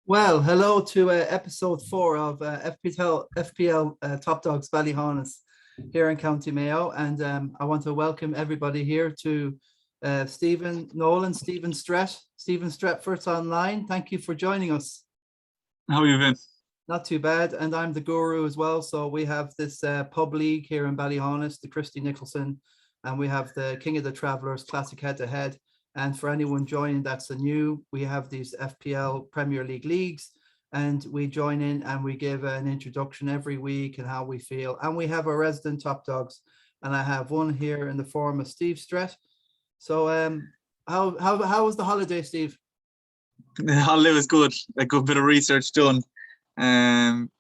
Well, hello to episode 4 of FPL Top Dogs Ballyhaunis here in County Mayo, and I want to welcome everybody here to Stephen Nolan, Stephen Stretford online. Thank you for joining us. How are you, Vin? Not too bad, and I'm the guru as well. So we have this pub league here in Ballyhaunis, the Christy Nicholson, and we have the King of the Travellers Classic head-to-head. And for anyone joining that's new, we have these FPL Premier League leagues, and we join in and we give an introduction every week and how we feel. And we have our resident top dogs, and I have one here in the form of Steve Stret. So how was the holiday, Steve? The holiday was good. A good bit of research done. And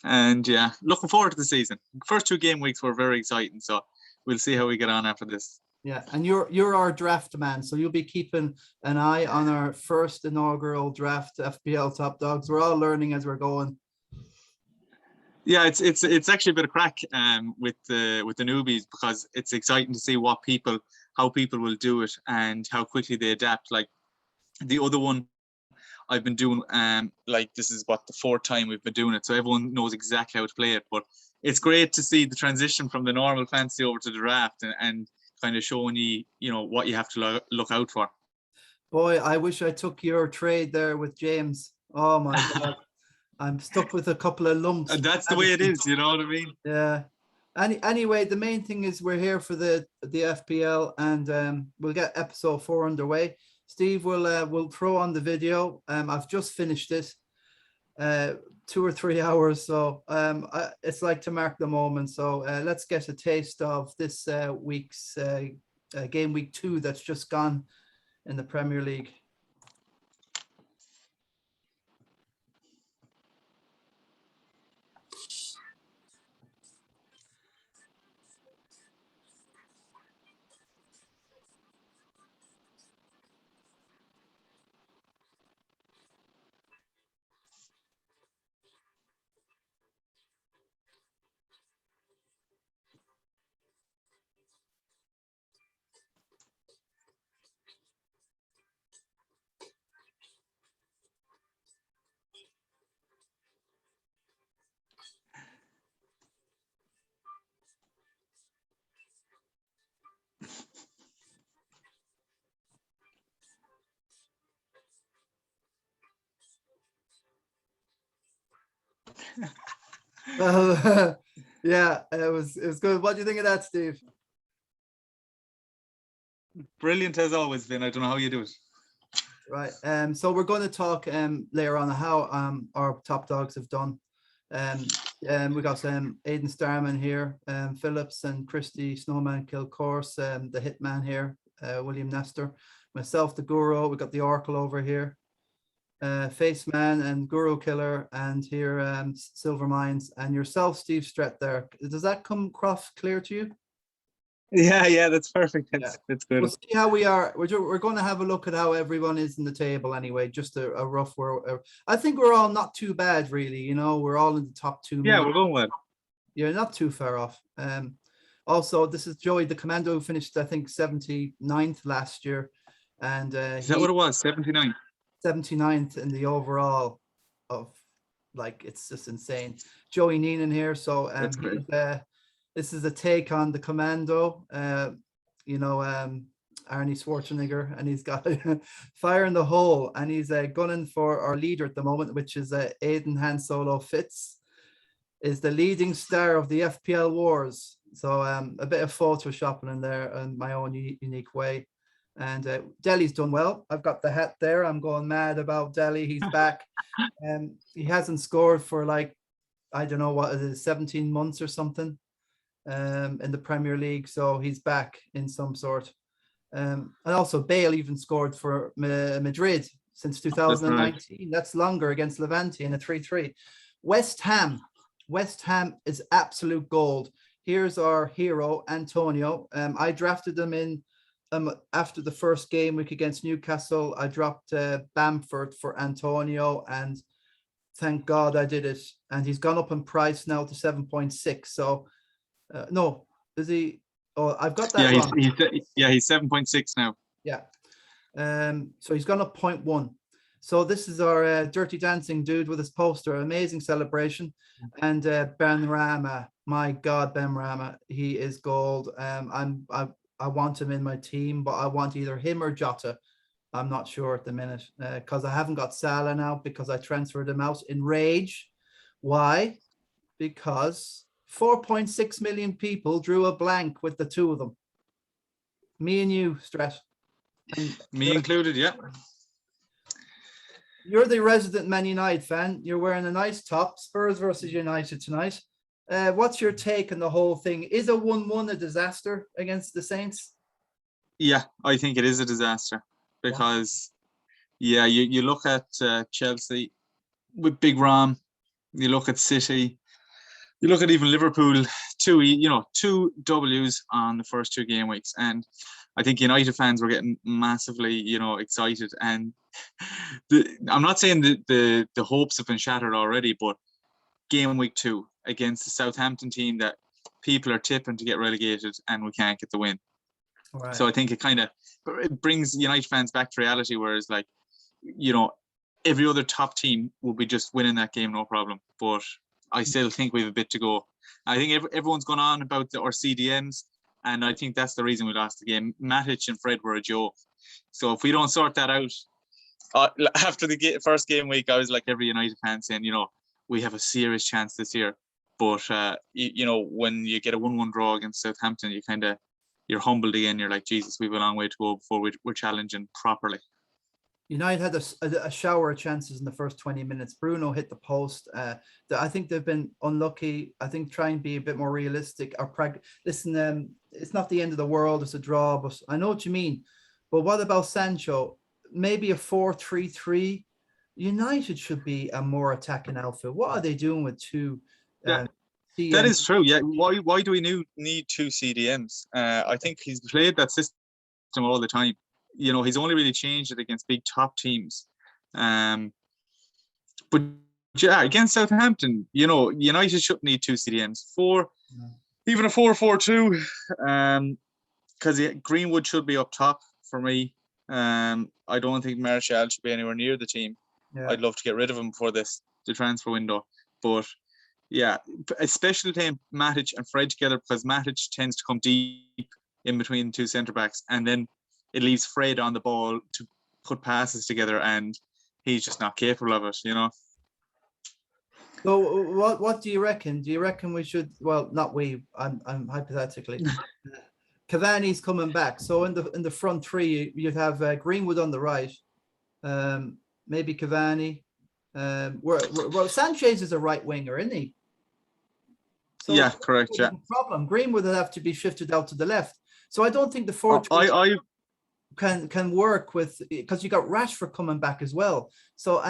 yeah, looking forward to the season. First 2 game weeks were very exciting, so we'll see how we get on after this. Yeah, and you're our draft man, so you'll be keeping an eye on our first inaugural draft FPL Top Dogs. We're all learning as we're going. Yeah, it's actually a bit of crack with the newbies, because it's exciting to see how people will do it and how quickly they adapt. Like the other one I've been doing, like this is what the 4th time we've been doing it, so everyone knows exactly how to play it. But it's great to see the transition from the normal fantasy over to the draft and kind of showing you know what you have to look out for. Boy, I wish I took your trade there with James. Oh my God, I'm stuck with a couple of lumps. And that's the way it is, you know what I mean? Yeah. Anyway, the main thing is we're here for the FPL, and we'll get episode 4 underway. Steve will throw on the video. I've just finished it. 2 or 3 hours, so it's like to mark the moment. So let's get a taste of this week's game week 2 that's just gone in the Premier League. Well, yeah, it was good. What do you think of that, Steve? Brilliant as always, Vin. I don't know how you do it. Right. So we're going to talk later on how our top dogs have done. We got Aidan Starman here, Phillips and Christy Snowman Kilcourse, the hitman here, William Nestor, myself, the guru. We got the Oracle over here, Face Man and Guru Killer, and here Silver Mines, and yourself, Steve Stret there. Does that come across clear to you? Yeah, that's perfect. That's good. We'll see how we are. We're going to have a look at how everyone is in the table anyway, just a rough. I think we're all not too bad, really. You know, we're all in the top 2. Yeah, we're going well. You're not too far off. Also, this is Joey the Commando, who finished, I think, 79th last year. And is that what it was? 79th? 79th in the overall of, like, it's just insane. Joey Neenan here. So That's great. this is a take on the Commando, you know, Arnie Schwarzenegger, and he's got fire in the hole, and he's gunning for our leader at the moment, which is Aidan Han Solo Fitz, is the leading star of the FPL wars. So a bit of photoshopping in there in my own unique way. And Delhi's done well. I've got the hat there. I'm going mad about Delhi. He's back. He hasn't scored for, like, I don't know what it is, 17 months or something. In the Premier League, so he's back in some sort. And also Bale even scored for Madrid since 2019. That's longer, against Levante in a 3-3. West Ham is absolute gold. Here's our hero, Antonio. I drafted him in after the first game week against Newcastle. I dropped Bamford for Antonio, and thank God I did it. And he's gone up in price now to 7.6. So no, is he? Oh, I've got that wrong. He's 7.6 now. Yeah. So he's gone up 0.1. So this is our Dirty Dancing dude with his poster. Amazing celebration. And Benrahma, my God, Benrahma, he is gold. I want him in my team, but I want either him or Jota. I'm not sure at the minute because I haven't got Salah now because I transferred him out in rage. Why? Because 4.6 million people drew a blank with the two of them. Me and you, Stret. Me included, yeah. You're the resident Man United fan. You're wearing a nice top. Spurs versus United tonight. What's your take on the whole thing? Is a 1-1 a disaster against the Saints? Yeah, I think it is a disaster because, yeah, you look at Chelsea with Big Ram, you look at City, you look at even Liverpool, two W's on the first two game weeks, and I think United fans were getting massively, excited. And I'm not saying that the hopes have been shattered already, but game week 2 against the Southampton team that people are tipping to get relegated, and we can't get the win. Right. So I think it brings United fans back to reality, whereas every other top team will be just winning that game, no problem. But I still think we have a bit to go. I think everyone's gone on about our CDMs, and I think that's the reason we lost the game. Matic and Fred were a joke. So if we don't sort that out, after the first game week, I was like every United fan saying, we have a serious chance this year. But, when you get a 1-1 draw against Southampton, you're humbled again. You're like, Jesus, we have a long way to go before we're challenging properly. United had a shower of chances in the first 20 minutes. Bruno hit the post. I think they've been unlucky. I think try and be a bit more realistic. Listen, it's not the end of the world. It's a draw, but I know what you mean. But what about Sancho? Maybe a 4-3-3. United should be a more attacking outfit. What are they doing with two? That is true. Yeah. Why do we need two CDMs? I think he's played that system all the time. He's only really changed it against big top teams. But yeah, against Southampton, United shouldn't need two CDMs. Even a 4-4-2, because Greenwood should be up top for me. I don't think Martial should be anywhere near the team. Yeah. I'd love to get rid of him before the transfer window. But yeah, especially playing Matic and Fred together, because Matic tends to come deep in between the two centre-backs, and then it leaves Fred on the ball to put passes together, and he's just not capable of it, So what do you reckon? Do you reckon we should? Well, not we. I'm hypothetically. Cavani's coming back. So in the front three, you'd have Greenwood on the right, maybe Cavani. Well, Sanchez is a right winger, isn't he? So yeah, correct. Yeah. Problem. Greenwood would have to be shifted out to the left. So I don't think the 4-3 can work with, because you got Rashford coming back as well. So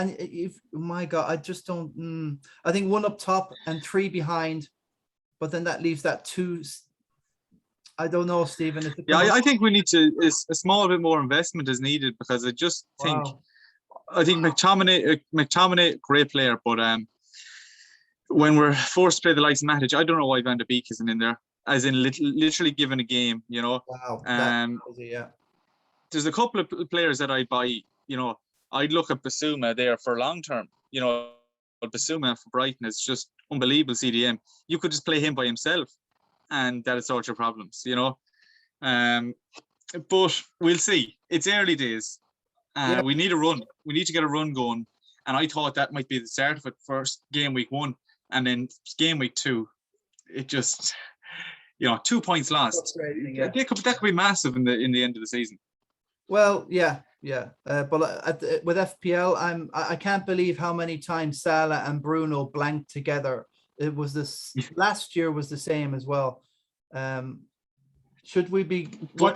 my God, I just don't. I think one up top and three behind, but then that leaves that two. I don't know, Stephen. I think we need to. A small bit more investment is needed, because I just think. Wow. I think McTominay, great player, but when we're forced to play the likes of Matic, I don't know why Van de Beek isn't in there, as in literally given a game, Wow. Yeah. There's a couple of players that I'd buy, I'd look at Basuma there for long term, but Basuma for Brighton is just unbelievable CDM. You could just play him by himself, and that'd sort your problems, but we'll see. It's early days. We need a run. We need to get a run going. And I thought that might be the start of it, first game week 1. And then game week 2, it just, 2 points lost. Yeah. That could be massive in the end of the season. Well, yeah. But with FPL, I can't believe how many times Salah and Bruno blanked together. It was this last year was the same as well. Should we be? What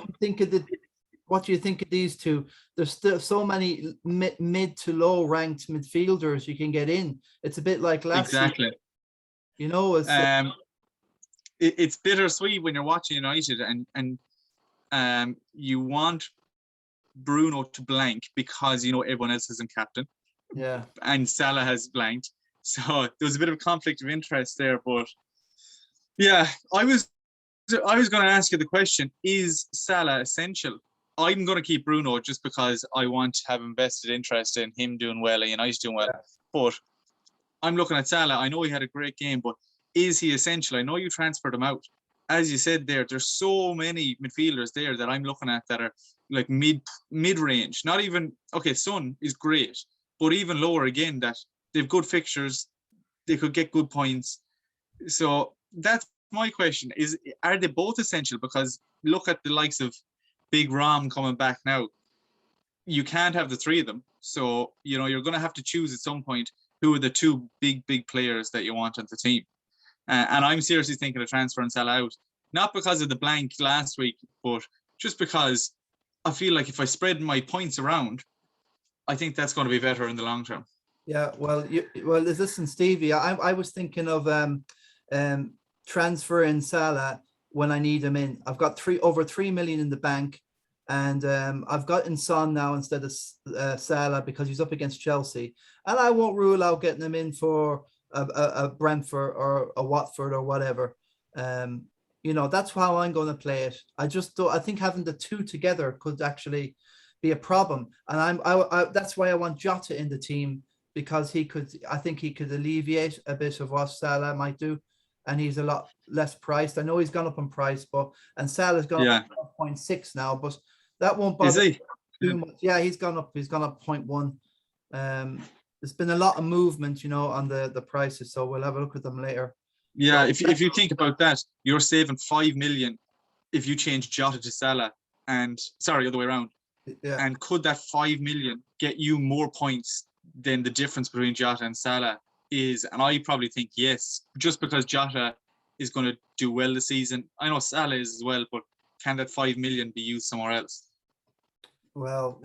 do you think of these two? There's still so many mid to low ranked midfielders you can get in. It's a bit like last exactly. Season. It's bittersweet when you're watching United and you want Bruno to blank because everyone else isn't captain. Yeah. And Salah has blanked, so there was a bit of conflict of interest there. But yeah, I was going to ask you the question: is Salah essential I'm going to keep Bruno just because I want to have invested interest in him doing well and United doing well. Yeah. But I'm looking at Salah. I know he had a great game, but is he essential? I know you transferred him out. As you said there's so many midfielders there that I'm looking at that are like mid-range. Not even, okay, Son is great, but even lower again, that they've good fixtures, they could get good points. So that's my question, are they both essential? Because look at the likes of Big Rom coming back now. You can't have the three of them. So, you're going to have to choose at some point who are the two big players that you want on the team. And I'm seriously thinking of transferring Salah out. Not because of the blank last week, but just because I feel like if I spread my points around, I think that's going to be better in the long term. Yeah, well, listen, Stevie, I was thinking of transferring Salah when I need him in. I've got over 3 million in the bank, and I've got Son now instead of Salah because he's up against Chelsea, and I won't rule out getting him in for a Brentford or a Watford or whatever. That's how I'm going to play it. I think having the two together could actually be a problem, and that's why I want Jota in the team, because I think he could alleviate a bit of what Salah might do, and he's a lot less priced. I know he's gone up in price, and Salah's gone up to 0.6 now, but that won't bother me too much. Yeah, he's gone up 0.1. There's been a lot of movement, on the prices, so we'll have a look at them later. Yeah, if you think about that, you're saving 5 million if you change Jota to Salah, and sorry, other way around. Yeah. And could that 5 million get you more points than the difference between Jota and Salah is? And I probably think yes, just because Jota is going to do well this season. I know Salah is as well, but can that 5 million be used somewhere else? Well,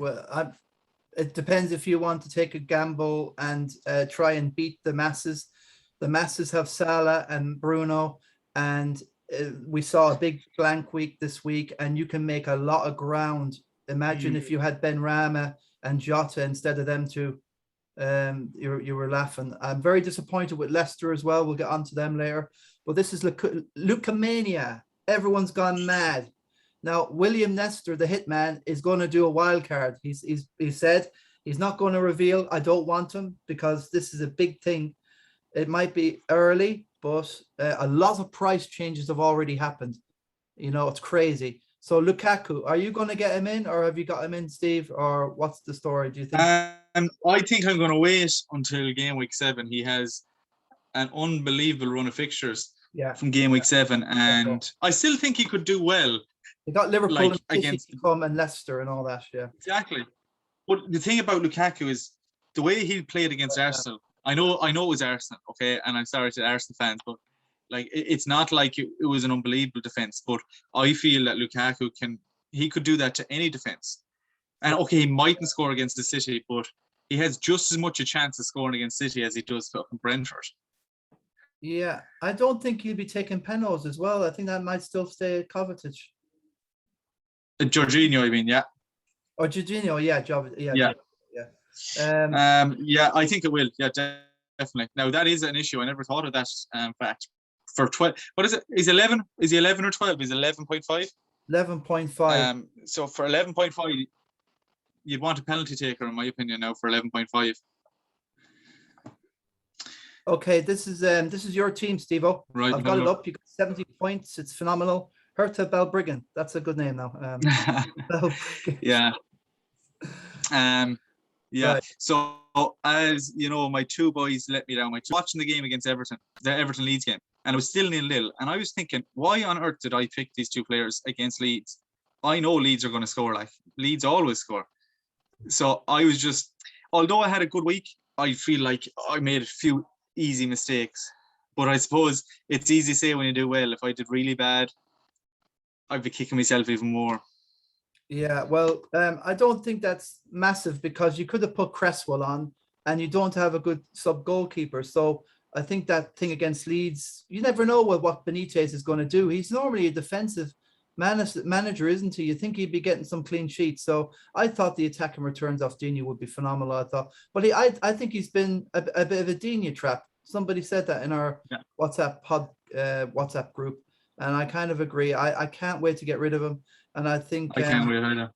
it depends if you want to take a gamble and try and beat the masses. The masses have Salah and Bruno, and we saw a big blank week this week, and you can make a lot of ground. Imagine if you had Ben Rama and Jota instead of them two. You were laughing. I'm very disappointed with Leicester as well. We'll get onto them later. But this is Lucamania. Everyone's gone mad. Now, William Nestor, the hitman, is going to do a wild card. He said he's not going to reveal. I don't want him because this is a big thing. It might be early, but a lot of price changes have already happened. It's crazy. So Lukaku, are you going to get him in, or have you got him in, Steve? Or what's the story, do you think? I think I'm going to wait until game week 7. He has an unbelievable run of fixtures from game week 7, and I still think he could do well. They got Liverpool and against and Leicester and all that, yeah. Exactly. But the thing about Lukaku is the way he played against Arsenal. I know it was Arsenal, okay, and I'm sorry to Arsenal fans, but it's not like it was an unbelievable defense. But I feel that Lukaku could do that to any defense. And okay, he mightn't score against the City, but he has just as much a chance of scoring against City as he does for Brentford. Yeah, I don't think he'll be taking penalties as well. I think that might still stay at Kovacic. Jorginho, I mean, yeah. Or Jorginho, yeah. Yeah, I think it will. Yeah, definitely. Now that is an issue. I never thought of that fact. For 12, what is it? Is 11? Is he 11 or 12? Is 11.5? 11.5. So for 11.5, you'd want a penalty taker, in my opinion, now for 11.5. Okay, this is your team, Steve-O. Right, I've got it up. You got 70 points. It's phenomenal. Hertha Balbriggan. That's a good name now. Yeah. Yeah. Right. So as you know, my two boys let me down. Watching the game against Everton, the Everton Leeds game, and it was still 0-0. And I was thinking, why on earth did I pick these two players against Leeds? I know Leeds are going to score. Leeds always score. So I was just, although I had a good week, I feel like I made a few easy mistakes. But I suppose it's easy to say when you do well. If I did really bad, I'd be kicking myself even more. Yeah, well, I don't think that's massive because you could have put Cresswell on and you don't have a good sub goalkeeper. So I think that thing against Leeds, you never know what Benitez is going to do. He's normally a defensive manager, isn't he? You think he'd be getting some clean sheets. So I thought the attack and returns off Digne would be phenomenal. I think he's been a bit of a Digne trap. Somebody said that in our WhatsApp group, and I kind of agree. I can't wait to get rid of him. And I think I can't wait either.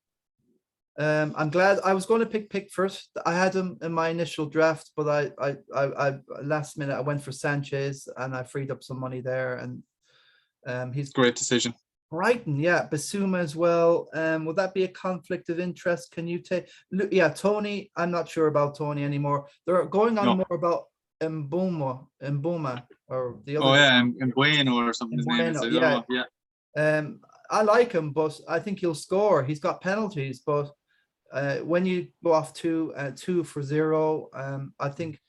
I'm glad. I was going to pick Pickford. I had him in my initial draft, but I last minute I went for Sanchez, and I freed up some money there. And he's Great decision. Brighton, yeah. Basuma as well. Would that be a conflict of interest? Can you take? Yeah, Tony. I'm not sure about Tony anymore. They're going on more about Mbuma, or the other. Oh yeah, Bueno or something. His name is. Yeah. Yeah. I like him, but I think he'll score. He's got penalties, but when you go off 2-0, I think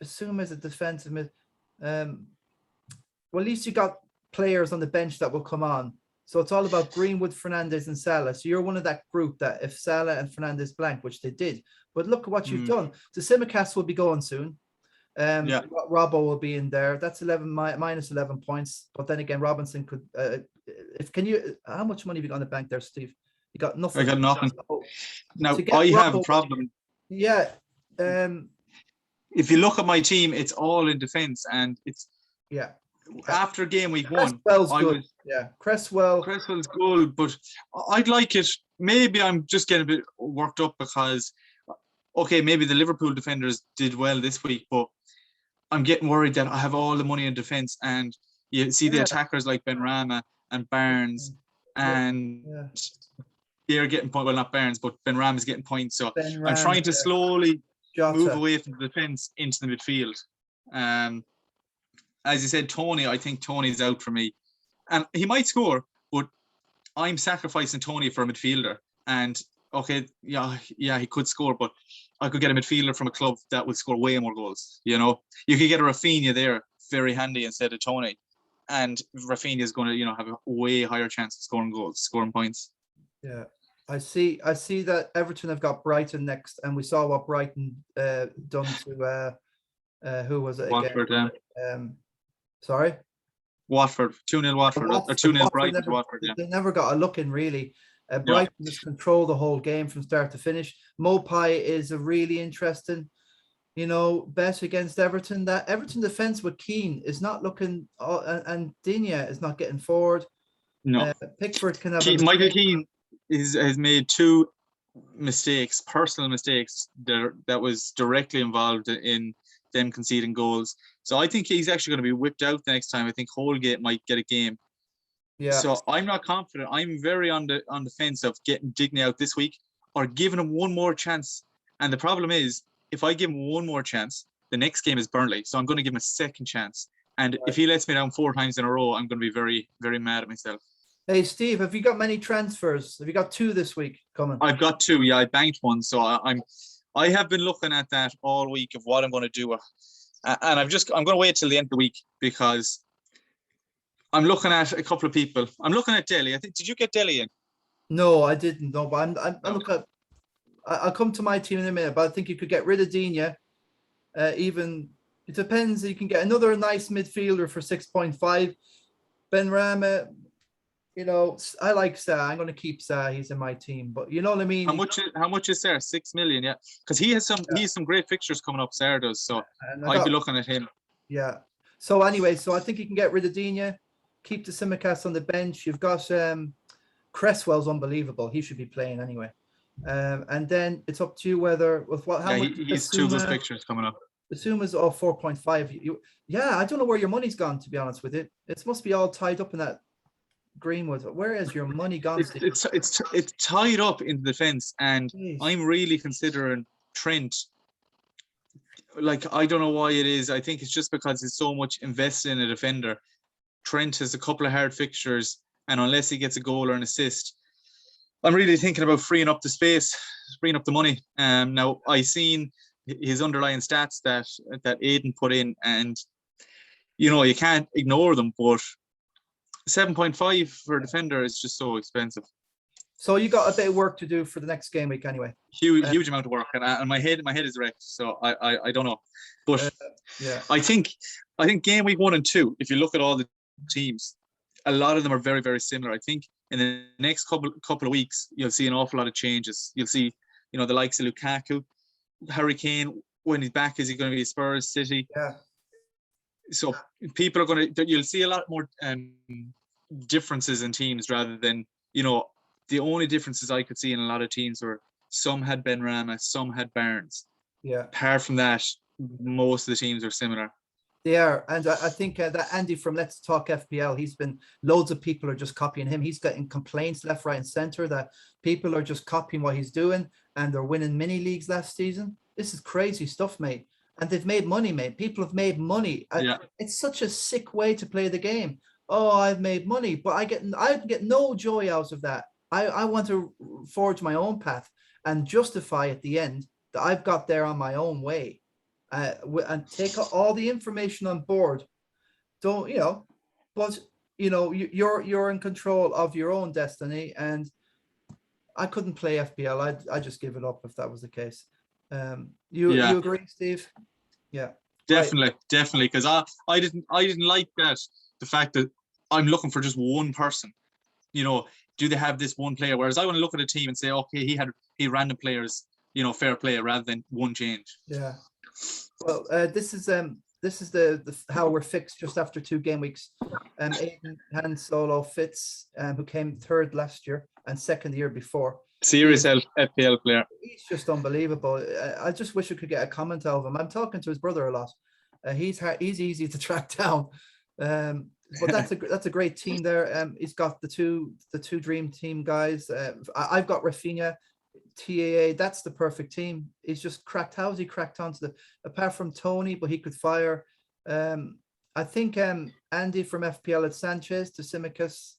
Basuma is a defensive mid. Well, at least you got players on the bench that will come on. So it's all about Greenwood, Fernandes, and Salah. So you're one of that group that if Salah and Fernandes blank, which they did, but look at what you've done. The Tsimikas will be going soon. Robbo will be in there. That's minus 11 points. But then again, Robinson could. How much money have you got on the bank there, Steve? You got nothing. I got nothing. Now I have a problem. Yeah. If you look at my team, it's all in defence, and it's after game week 1. Cresswell's good, but I'd like it. Maybe I'm just getting a bit worked up because, okay, maybe the Liverpool defenders did well this week, but I'm getting worried that I have all the money in defence, and you see the attackers like Benrahma and Barnes, and they're getting points. Well, not Barnes, but Benrahma's getting points. So I'm trying to slowly move away from the defence into the midfield. As you said, Tony, I think Tony's out for me. And he might score, but I'm sacrificing Tony for a midfielder. And, okay, he could score, but I could get a midfielder from a club that would score way more goals, you know. You could get a Rafinha there, very handy instead of Tony. And Rafinha is going to, have a way higher chance of scoring goals, scoring points. Yeah. I see that Everton have got Brighton next, and we saw what Brighton done to who was it Watford, again? Sorry? Watford, 2-0 Watford, or 2-0 Brighton to Watford. They never got a look in, really. Brighton just control the whole game from start to finish. Mopai is a really interesting, bet against Everton. That Everton defence with Keane is not looking, and Digne is not getting forward. No. Pickford can have Michael Keane has made 2 mistakes, personal mistakes that was directly involved in them conceding goals. So I think he's actually going to be whipped out the next time. I think Holgate might get a game. Yeah. So I'm not confident. I'm very on the fence of getting Digne out this week or giving him one more chance. And the problem is, if I give him one more chance, the next game is Burnley. So I'm going to give him a second chance. And if he lets me down 4 times in a row, I'm going to be very, very mad at myself. Hey, Steve, have you got many transfers? Have you got 2 this week coming? I've got 2. Yeah, I banked 1. So I have been looking at that all week of what I'm going to do. And I'm going to wait till the end of the week because I'm looking at a couple of people. I'm looking at Delhi. I think, did you get Delhi in? No, I didn't. No, but I'm looking at. I'll come to my team in a minute, but I think you could get rid of Digne. Even it depends. You can get another nice midfielder for 6.5. Benrahma. I like Sa. I'm going to keep Sa. He's in my team, but you know what I mean. How much is there? 6 million, yeah. Because he has some great fixtures coming up. Sarah does, so I'd be looking at him. Yeah. So anyway, I think you can get rid of Digne, keep the Tsimikas on the bench. You've got Cresswell's unbelievable. He should be playing anyway. And then it's up to you whether how much. He's 2 good fixtures coming up. Assuma's 4.5. I don't know where your money's gone. To be honest with it, it must be all tied up in that. Greenwood, where is your money gone? It's tied up in the defence, and I'm really considering Trent. Like, I don't know why it is. I think it's just because there's so much invested in a defender. Trent has a couple of hard fixtures, and unless he gets a goal or an assist, I'm really thinking about freeing up the space, freeing up the money. Now I seen his underlying stats that Aidan put in, and you can't ignore them, but 7.5 for a defender is just so expensive. So you got a bit of work to do for the next game week anyway. Huge amount of work, and my head is wrecked. So I don't know, but I think game week 1 and 2. If you look at all the teams, a lot of them are very, very similar. I think in the next couple of weeks you'll see an awful lot of changes. You'll see the likes of Lukaku, Harry Kane when he's back. Is he going to be Spurs, City? Yeah. So people are you'll see a lot more differences in teams rather than, the only differences I could see in a lot of teams were some had Ben Rama, some had Barnes. Yeah. Apart from that, most of the teams are similar. They are, and I think that Andy from Let's Talk FPL, he's been, loads of people are just copying him. He's getting complaints left, right, and center that people are just copying what he's doing, and they're winning mini leagues last season. This is crazy stuff, mate. And they've made money, mate. People have made money. Yeah. It's such a sick way to play the game. Oh, I've made money, but I get no joy out of that. I want to forge my own path and justify at the end that I've got there on my own way. And take all the information on board. Don't, but you're in control of your own destiny, and I couldn't play FPL. I just give it up if that was the case. You agree, Steve? Yeah, definitely, definitely. Because I didn't like that, the fact that I'm looking for just one person. Do they have this one player? Whereas I want to look at a team and say, okay, he had random players, fair play, rather than one change. Yeah. Well, this is the how we're fixed just after 2 game weeks. Aidan Han Solo Fitz, who came 3rd last year and 2nd the year before. Serious FPL player. He's just unbelievable. I just wish I could get a comment out of him. I'm talking to his brother a lot. He's easy to track down. But that's a great team there. He's got the two dream team guys. I've got Rafinha, TAA. That's the perfect team. He's just cracked. How's he cracked onto apart from Tony, but he could fire. I think Andy from FPL had Sanchez, Tsimikas,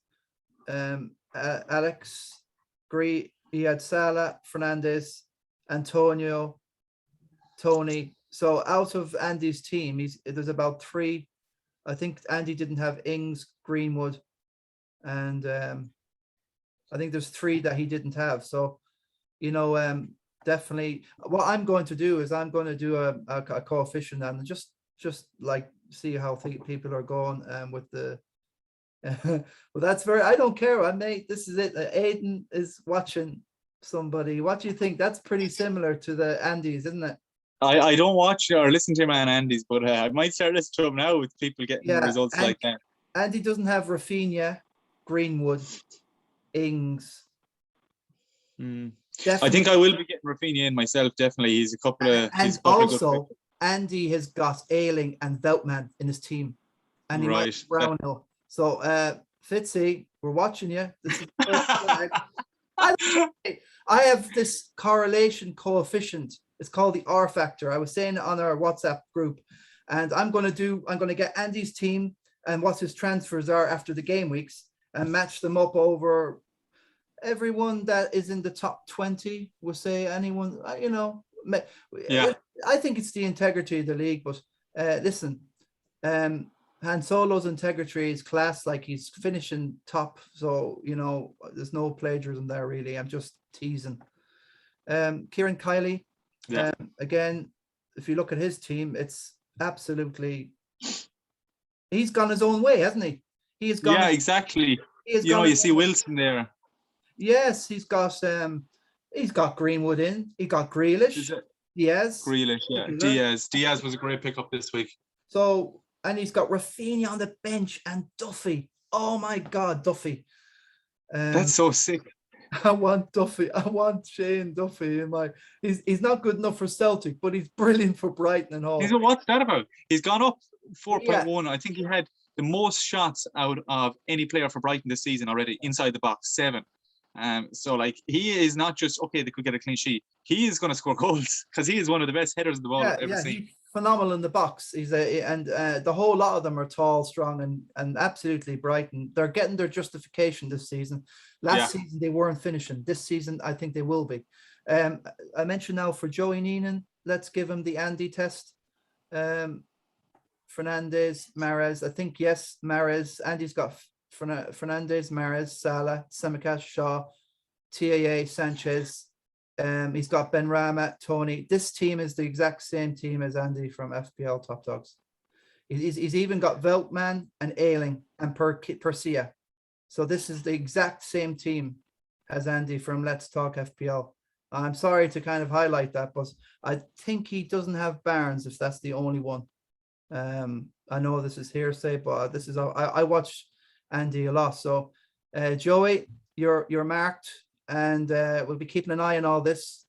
Alex, Gree. He had Salah, Fernandez, Antonio, Tony. So out of Andy's team, there's about 3. I think Andy didn't have Ings, Greenwood, and I think there's 3 that he didn't have. So, definitely what I'm going to do is I'm going to do a coefficient and just like see how people are going with the. Well, that's I don't care. This is it. Aidan is watching somebody. What do you think? That's pretty similar to the Andy's, isn't it? I don't watch or listen to Man Andy's, but I might start listening to him now with people getting results like that. Andy doesn't have Rafinha, Greenwood, Ings. I think I will be getting Rafinha in myself. Definitely, he's a couple of. And also, Andy has got Ayling and Veltman in his team, and he might Brownhill. So, Fitzy, we're watching you. This is I have this correlation coefficient. It's called the R factor. I was saying it on our WhatsApp group, and I'm going to get Andy's team and what his transfers are after the game weeks and match them up over everyone that is in the top 20. We'll say anyone, Yeah. I think it's the integrity of the league, but listen, Han Solo's integrity is class. Like, he's finishing top, so there's no plagiarism there really. I'm just teasing. Kieran Kiley. Yeah. Again, if you look at his team, it's absolutely, he's gone his own way, hasn't he? He has gone. Yeah, exactly. You see Wilson there. Yes, he's got Greenwood in. He got Grealish. Diaz. Grealish, yeah. Diaz was a great pickup this week. So, and he's got Rafinha on the bench and Duffy. Oh my God, Duffy. That's so sick. I want Duffy. I want Shane Duffy in my. He's not good enough for Celtic, but he's brilliant for Brighton and all. What's that about? He's gone up 4.1. Yeah. I think he had the most shots out of any player for Brighton this season already inside the box, 7. So like, he is not just they could get a clean sheet. He is going to score goals because he is one of the best headers of the ball I've ever seen. He's phenomenal in the box. The whole lot of them are tall, strong, and absolutely Brighton. They're getting their justification this season. Last season they weren't finishing. This season I think they will be. I mentioned now for Joey Neenan, let's give him the Andy test. Fernandez, Mahrez. I think yes, Mahrez. Andy's got Fernandez, Mahrez, Salah, Tsimikas, Shaw, TAA, Sanchez. He's got Ben Rama, Tony. This team is the exact same team as Andy from FPL Top Dogs. He's even got Veltman and Ayling and Persia. So this is the exact same team as Andy from Let's Talk FPL. I'm sorry to kind of highlight that, but I think he doesn't have Barnes, if that's the only one. I know this is hearsay, but this is I watch Andy a lot. So Joey, you're marked, and we'll be keeping an eye on all this.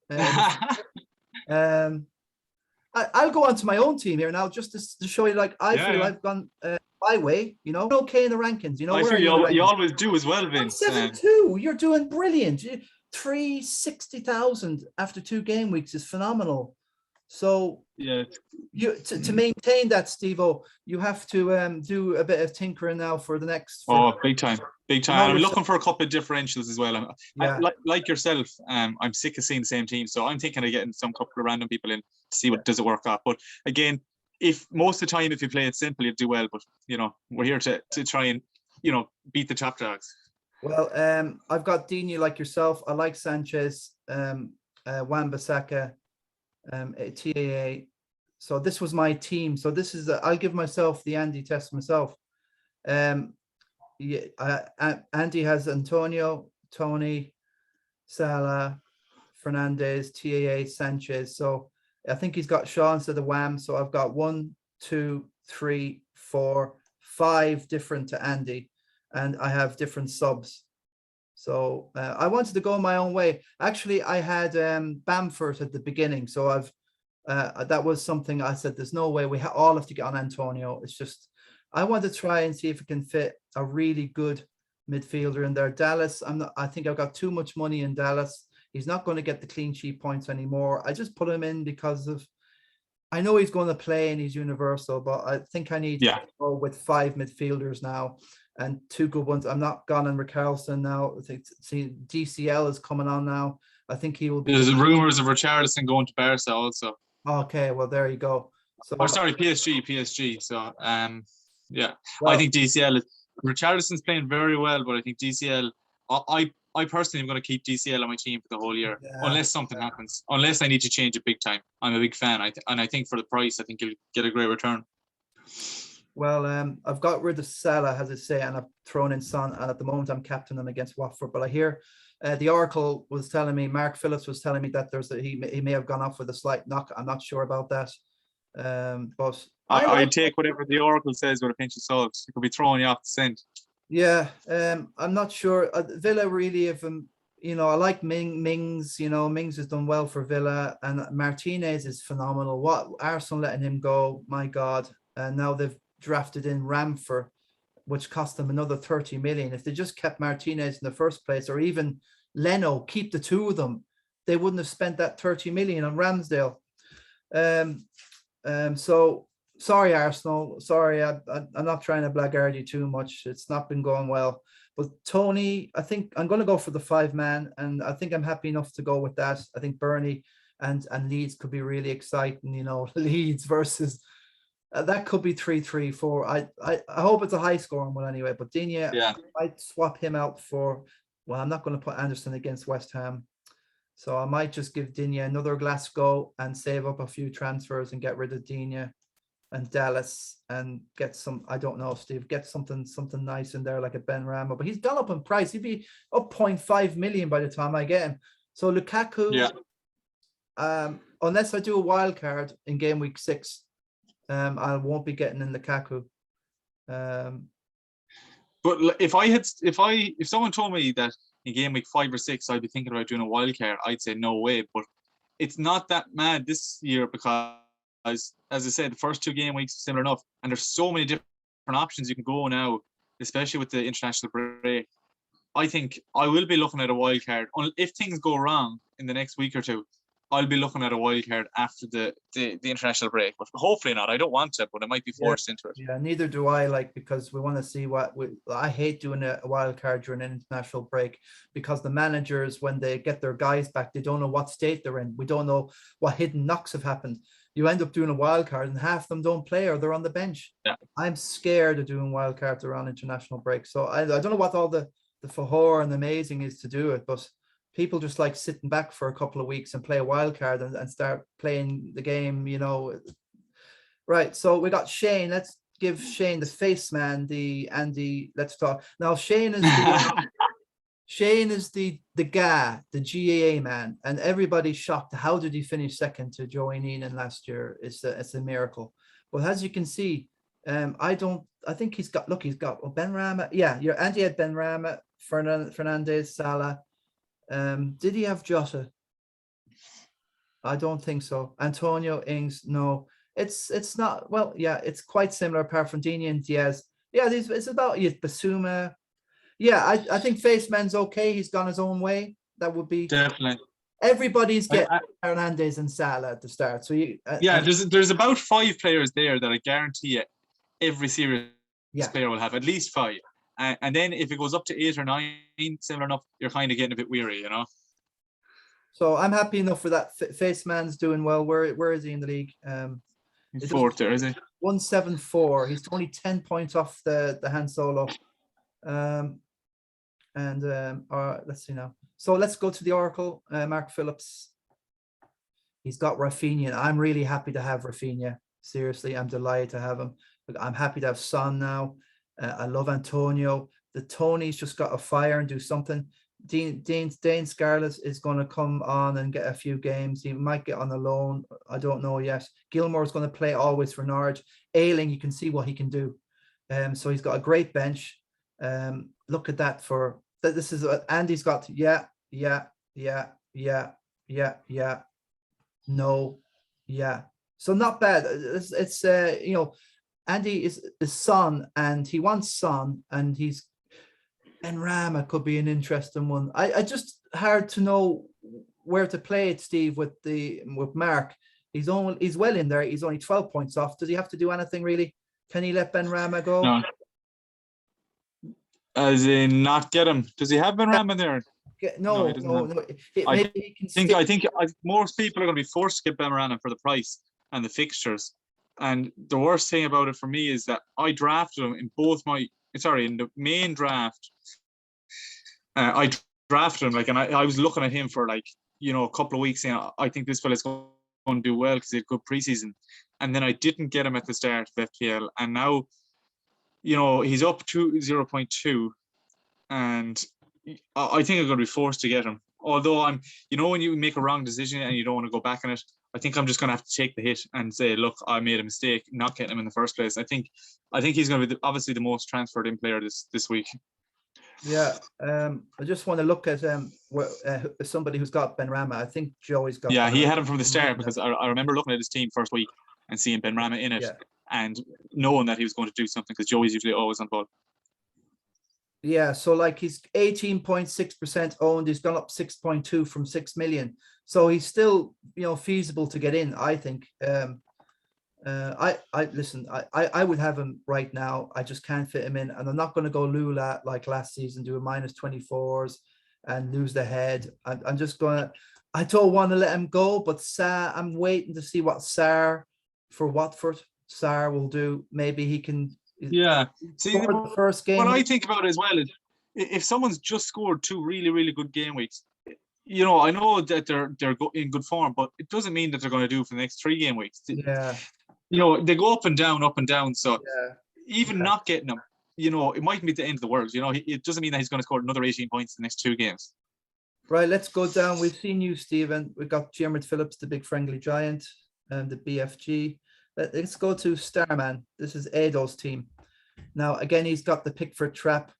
I'll go on to my own team here now, just to show you, like, I feel I've gone my way, okay, in the rankings. I feel you always do as well, Vince. 7-2, you're doing brilliant. 360,000 after 2 game weeks is phenomenal. So to maintain that, Steve-O, you have to do a bit of tinkering now for the next. Big time. I'm looking for a couple of differentials as well. Like yourself, I'm sick of seeing the same team, so I'm thinking of getting some couple of random people in to see what does it work out. But again, if most of the time, if you play it simple, you do well. But we're here to try and beat the top dogs. Well, I've got Digne like yourself. I like Sanchez, Wan-Bissaka, TAA. So this was my team. So this is I'll give myself the Andy test myself. Andy has Antonio, Tony, Salah, Fernandez, TAA, Sanchez. So I think he's got Shaw instead of Wham. So I've got 1, 2, 3, 4, 5 different to Andy, and I have different subs. So I wanted to go my own way. Actually, I had Bamford at the beginning. So I've that was something I said, there's no way we all have to get on Antonio. It's just, I want to try and see if it can fit a really good midfielder in there. Dallas, I think I've got too much money in Dallas. He's not going to get the clean sheet points anymore. I just put him in because I know he's going to play and he's universal, but I think I need to go with 5 midfielders now and 2 good ones. I'm not gone on Richarlison now. I think DCL is coming on now. I think he will be. There's rumors of Richarlison going to Barca also. Okay, well, there you go. So, sorry, PSG. So, well, I think DCL Richarlison's playing very well, but I think DCL. I personally am going to keep DCL on my team for the whole year, unless something happens. Unless I need to change it big time. I'm a big fan, and I think for the price, I think you'll get a great return. Well, I've got rid of Salah, as I say, and I've thrown in Son, and at the moment I'm captaining him against Watford. But I hear the Oracle was telling me, Mark Phillips was telling me that he may have gone off with a slight knock. I'm not sure about that. But I take whatever the Oracle says with a pinch of salt. It could be throwing you off the scent. Yeah, I'm not sure. Villa really, if I like Mings. Mings has done well for Villa, and Martinez is phenomenal. What Arsenal letting him go, my God! And now they've drafted in Ramford, which cost them another 30 million. If they just kept Martinez in the first place, or even Leno, keep the 2 of them, they wouldn't have spent that 30 million on Ramsdale. So sorry, Arsenal. Sorry, I'm not trying to blackguard you too much. It's not been going well. But Tony, I think I'm going to go for the 5-man, and I think I'm happy enough to go with that. I think Burnley and Leeds could be really exciting. Leeds versus that could be 3-3-4. I hope it's a high scoring one anyway. But Digne, I might swap him out for. Well, I'm not going to put Anderson against West Ham. So I might just give Digne another Glasgow and save up a few transfers and get rid of Digne and Dallas and get some, I don't know, Steve, get something nice in there like a Ben Rama. But he's gone up in price. He'd be up 0.5 million by the time I get him. So Lukaku, unless I do a wild card in game week 6, I won't be getting in Lukaku. But if someone told me that in game week 5 or 6, I'd be thinking about doing a wild card, I'd say no way. But it's not that mad this year because, as I said, the first 2 game weeks are similar enough, and there's so many different options you can go now, especially with the international break. I think I will be looking at a wild card. If things go wrong in the next week or 2, I'll be looking at a wild card after the international break. But hopefully not. I don't want to, but I might be forced into it. Yeah, neither do I, because we want to see I hate doing a wild card during an international break, because the managers, when they get their guys back, they don't know what state they're in. We don't know what hidden knocks have happened. You end up doing a wild card and half of them don't play or they're on the bench. Yeah. I'm scared of doing wild cards around international break. So I don't know what all the fahor and amazing is to do it, but people just like sitting back for a couple of weeks and play a wild card and start playing the game, Right. So we got Shane. Let's give Shane the face man, let's talk. Now Shane is Shane is the guy, the GAA man, and everybody's shocked. How did he finish second to Joey Neenan last year? It's a miracle. But as you can see, I think he's got Ben Rama. Yeah, Andy had Ben Rama. Fernandez, Salah. Did he have Jota? I don't think so. Antonio, Ings, no. It's not. Well, yeah, it's quite similar apart from Dini and Diaz. Yeah, it's about Basuma. Yeah, I think Faceman's okay. He's gone his own way. That would be definitely. Everybody's getting Hernandez and Salah at the start. So there's about 5 players there that I guarantee you every serious player will have at least 5. And then if it goes up to 8 or 9, similar enough, you're kind of getting a bit weary, you know. So I'm happy enough for that. Faceman's doing well. Where is he in the league? He's 4th there, is he? 174. He's only 10 points off the Han Solo. Let's see now. So let's go to the Oracle. Mark Phillips. He's got Rafinha. I'm really happy to have Rafinha. Seriously, I'm delighted to have him. I'm happy to have Son now. I love Antonio. The Tony's just got to fire and do something. Dane Scarlett is going to come on and get a few games. He might get on the loan. I don't know yet. Gilmore's going to play always for Norwich. Ayling, you can see what he can do. So he's got a great bench. Look at that for that. This is what Andy's got. No. So not bad. It's Andy is Son, and he wants Son, and he's Rama could be an interesting one. I just hard to know where to play it, Steve, with Mark. He's well in there. He's only 12 points off. Does he have to do anything really? Can he let Ben Rama go? No. As in not get him. Does he have Ben Rama there? No. I think most people are going to be forced to get Ben Rama for the price and the fixtures. And the worst thing about it for me is that I drafted him in in the main draft. I drafted him and I was looking at him for a couple of weeks saying, I think this fella's going to do well because he had good preseason. And then I didn't get him at the start of FPL. And now, he's up to 0.2. And I think I'm going to be forced to get him. Although when you make a wrong decision and you don't want to go back on it, I think I'm just going to have to take the hit and say, look, I made a mistake not getting him in the first place. I think he's going to be obviously the most transferred in player this week. Yeah, I just want to look at somebody who's got Ben Rama. I think Joey's got. Yeah, he had him from the start because I remember looking at his team first week and seeing Ben Rama in it and knowing that he was going to do something because Joey's usually always on ball. Yeah, so he's 18.6% owned. He's gone up 6.2 from 6 million. So he's still, feasible to get in, I think. I would have him right now. I just can't fit him in. And I'm not going to go Lula like last season, do a -24s and lose the head. I'm just going to, I don't want to let him go, but I'm waiting to see what Sarr for Watford. Sarr will do. Maybe he can. Yeah. See, the first game. What I think about it as well is if someone's just scored 2 really, really good game weeks, I know that they're in good form, but it doesn't mean that they're going to do for the next 3 game weeks. Yeah. They go up and down. So even not getting them, it mightn't be the end of the world. It doesn't mean that he's going to score another 18 points in the next 2 games. Right, let's go down. We've seen you, Stephen. We've got Jeremy Phillips, the big friendly giant, and the BFG. Let's go to Starman. This is Edo's team. Now, again, he's got the Pickford trap.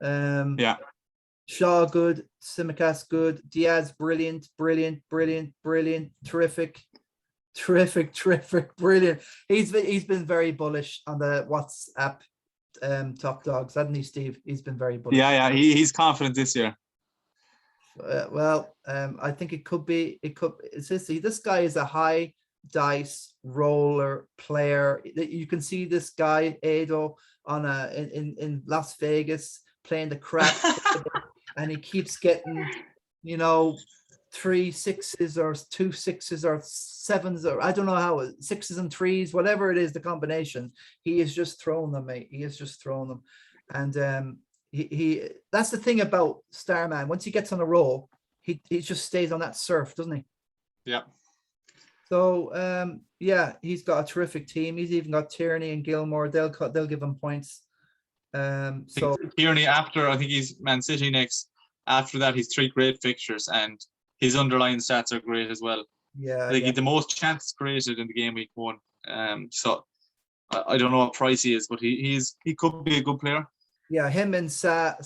Shaw, good. Simicast, good. Diaz, brilliant. Terrific, brilliant. He's been very bullish on the WhatsApp top dogs, hasn't he, Steve? He's been very bullish. Yeah, he's confident this year. I think it could be. This guy is a high dice roller player. You can see this guy Edo on in Las Vegas playing the crap, and he keeps getting 3 6s or 2 6s or 7s, or I don't know how, 6s and 3s, whatever it is, the combination. He is just throwing them, mate. He is just throwing them, and he that's the thing about Starman. Once he gets on a roll, he just stays on that surf, doesn't he? Yeah. So he's got a terrific team. He's even got Tierney and Gilmore. They'll give him points. So Tierney, after I think he's Man City next. After that, he's 3 great fixtures, and his underlying stats are great as well. Yeah, I think he's the most chances created in the game week 1. So I don't know what price he is, but he could be a good player. Yeah, him and Saka.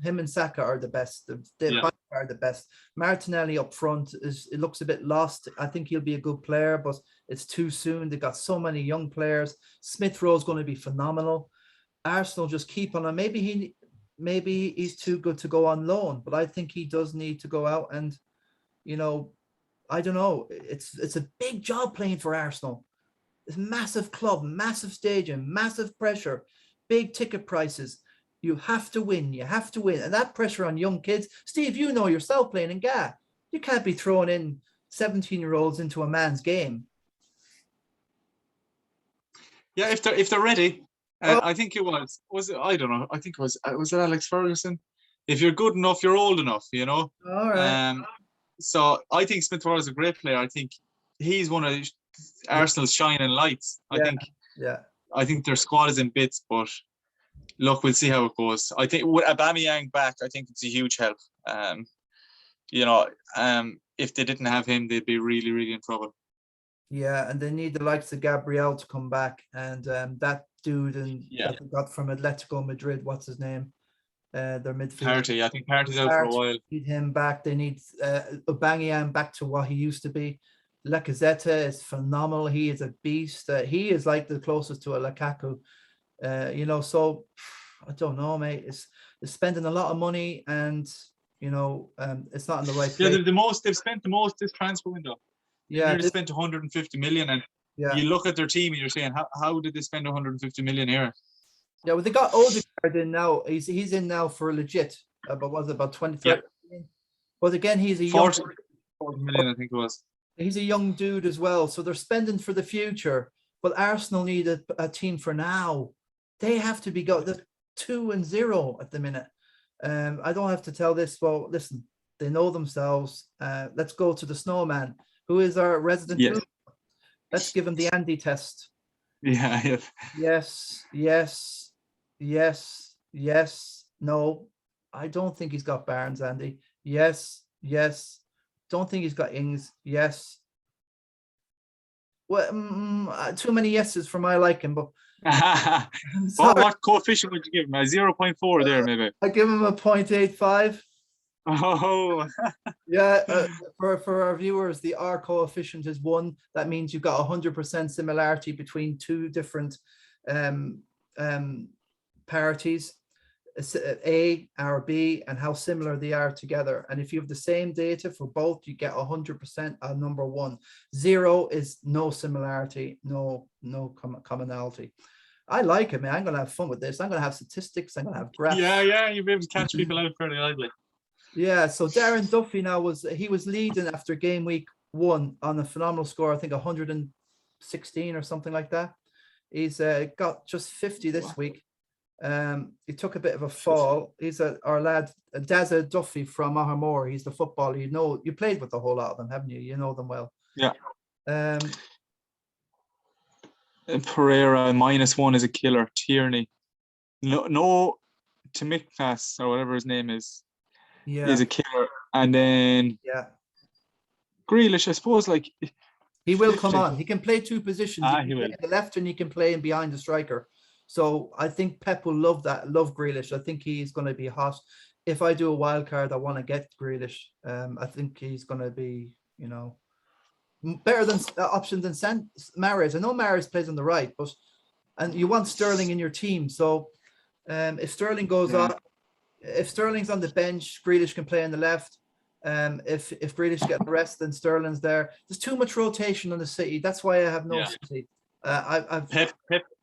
Him and Saka are the best. They are the best. Martinelli up front it looks a bit lost. I think he'll be a good player, but it's too soon. They've got so many young players. Smith Rowe's going to be phenomenal. Arsenal just keep on. Maybe he's too good to go on loan, but I think he does need to go out and, I don't know. It's a big job playing for Arsenal. It's a massive club, massive stadium, massive pressure. Big ticket prices. You have to win. You have to win. And that pressure on young kids. Steve, you know yourself playing in GA. You can't be throwing in 17-year-olds into a man's game. Yeah, if they're ready. I think it was it, I don't know. I think was it Alex Ferguson? If you're good enough, you're old enough, All right. So I think Smith Rowe is a great player. I think he's one of Arsenal's shining lights. I think their squad is in bits, but look, we'll see how it goes. I think with Aubameyang back, I think it's a huge help. If they didn't have him, they'd be really, really in trouble. Yeah, and they need the likes of Gabriel to come back, and that dude that they got from Atletico Madrid, what's his name? Their midfielder. I think Partey's out for a while. Need him back. They need Aubameyang back to what he used to be. Lacazette is phenomenal. He is a beast. He is like the closest to a Lukaku. So I don't know, mate. It's spending a lot of money, and it's not in the right place. Yeah, they've spent the most this transfer window. Yeah, they spent 150 million, and you look at their team and you're saying, how did they spend 150 million here? Yeah, well, they got Odegaard in now. He's in now for legit. But was it about 20, 30 million? But again, he's a 40 million, I think it was. He's a young dude as well, so they're spending for the future. But Arsenal need a team for now. They have to be the 2-0 at the minute. I don't have to tell this. Well, listen, they know themselves. Let's go to the Snowman, who is our resident. Yes. Let's give him the Andy test. Yeah. Yes. No, I don't think he's got Barnes, Andy. Yes. Don't think he's got Ings. Yes. Well, too many yeses for my liking, but what coefficient would you give him? A 0.4 there, maybe. I give him a 0.85. Oh, yeah. For our viewers, the R coefficient is 1. That means you've got 100% similarity between two different parties, A or B, and how similar they are together. And if you have the same data for both, you get 100% on number 1. 0 is no similarity, no commonality. I like it, man. I'm going to have fun with this. I'm going to have statistics. I'm going to have graphs. Yeah. You'll be able to catch people out fairly lively. Yeah. So Darren Duffy now was leading after game week 1 on a phenomenal score. I think 116 or something like that. He's got just 50 this week. He took a bit of a fall. He's our lad Darren Duffy from Ahamore. He's the footballer. You played with a whole lot of them, haven't you? You know them well. Yeah. Pereira -1 is a killer. Tierney, no, Timiknas or whatever his name is a killer. And then Grealish, I suppose, like he will come on. He can play two positions. He will. The left, and he can play in behind the striker. So I think Pep will love Grealish. I think he's going to be hot. If I do a wild card, I want to get Grealish. I think he's going to be, better than option than Mahrez. I know Mahrez plays on the right, and you want Sterling in your team. So if Sterling goes on, if Sterling's on the bench, Grealish can play on the left. If Grealish gets the rest, then Sterling's there. There's too much rotation on the City. That's why I have no City.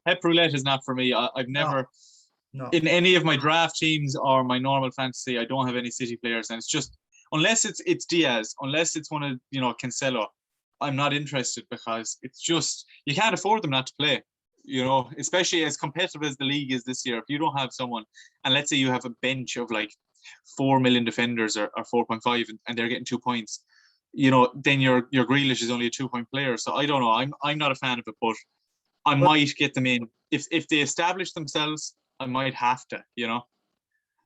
Pep Roulette is not for me. I've never, in any of my draft teams or my normal fantasy, I don't have any City players, and it's just unless it's Diaz, unless it's one of Cancelo, I'm not interested, because it's just you can't afford them not to play. Especially as competitive as the league is this year. If you don't have someone, and let's say you have a bench of like 4 million defenders or 4.5, and they're getting 2 points, then your Grealish is only a 2-point player. So I don't know. I'm not a fan of it, but I might get them in if they establish themselves. I might have to, Well,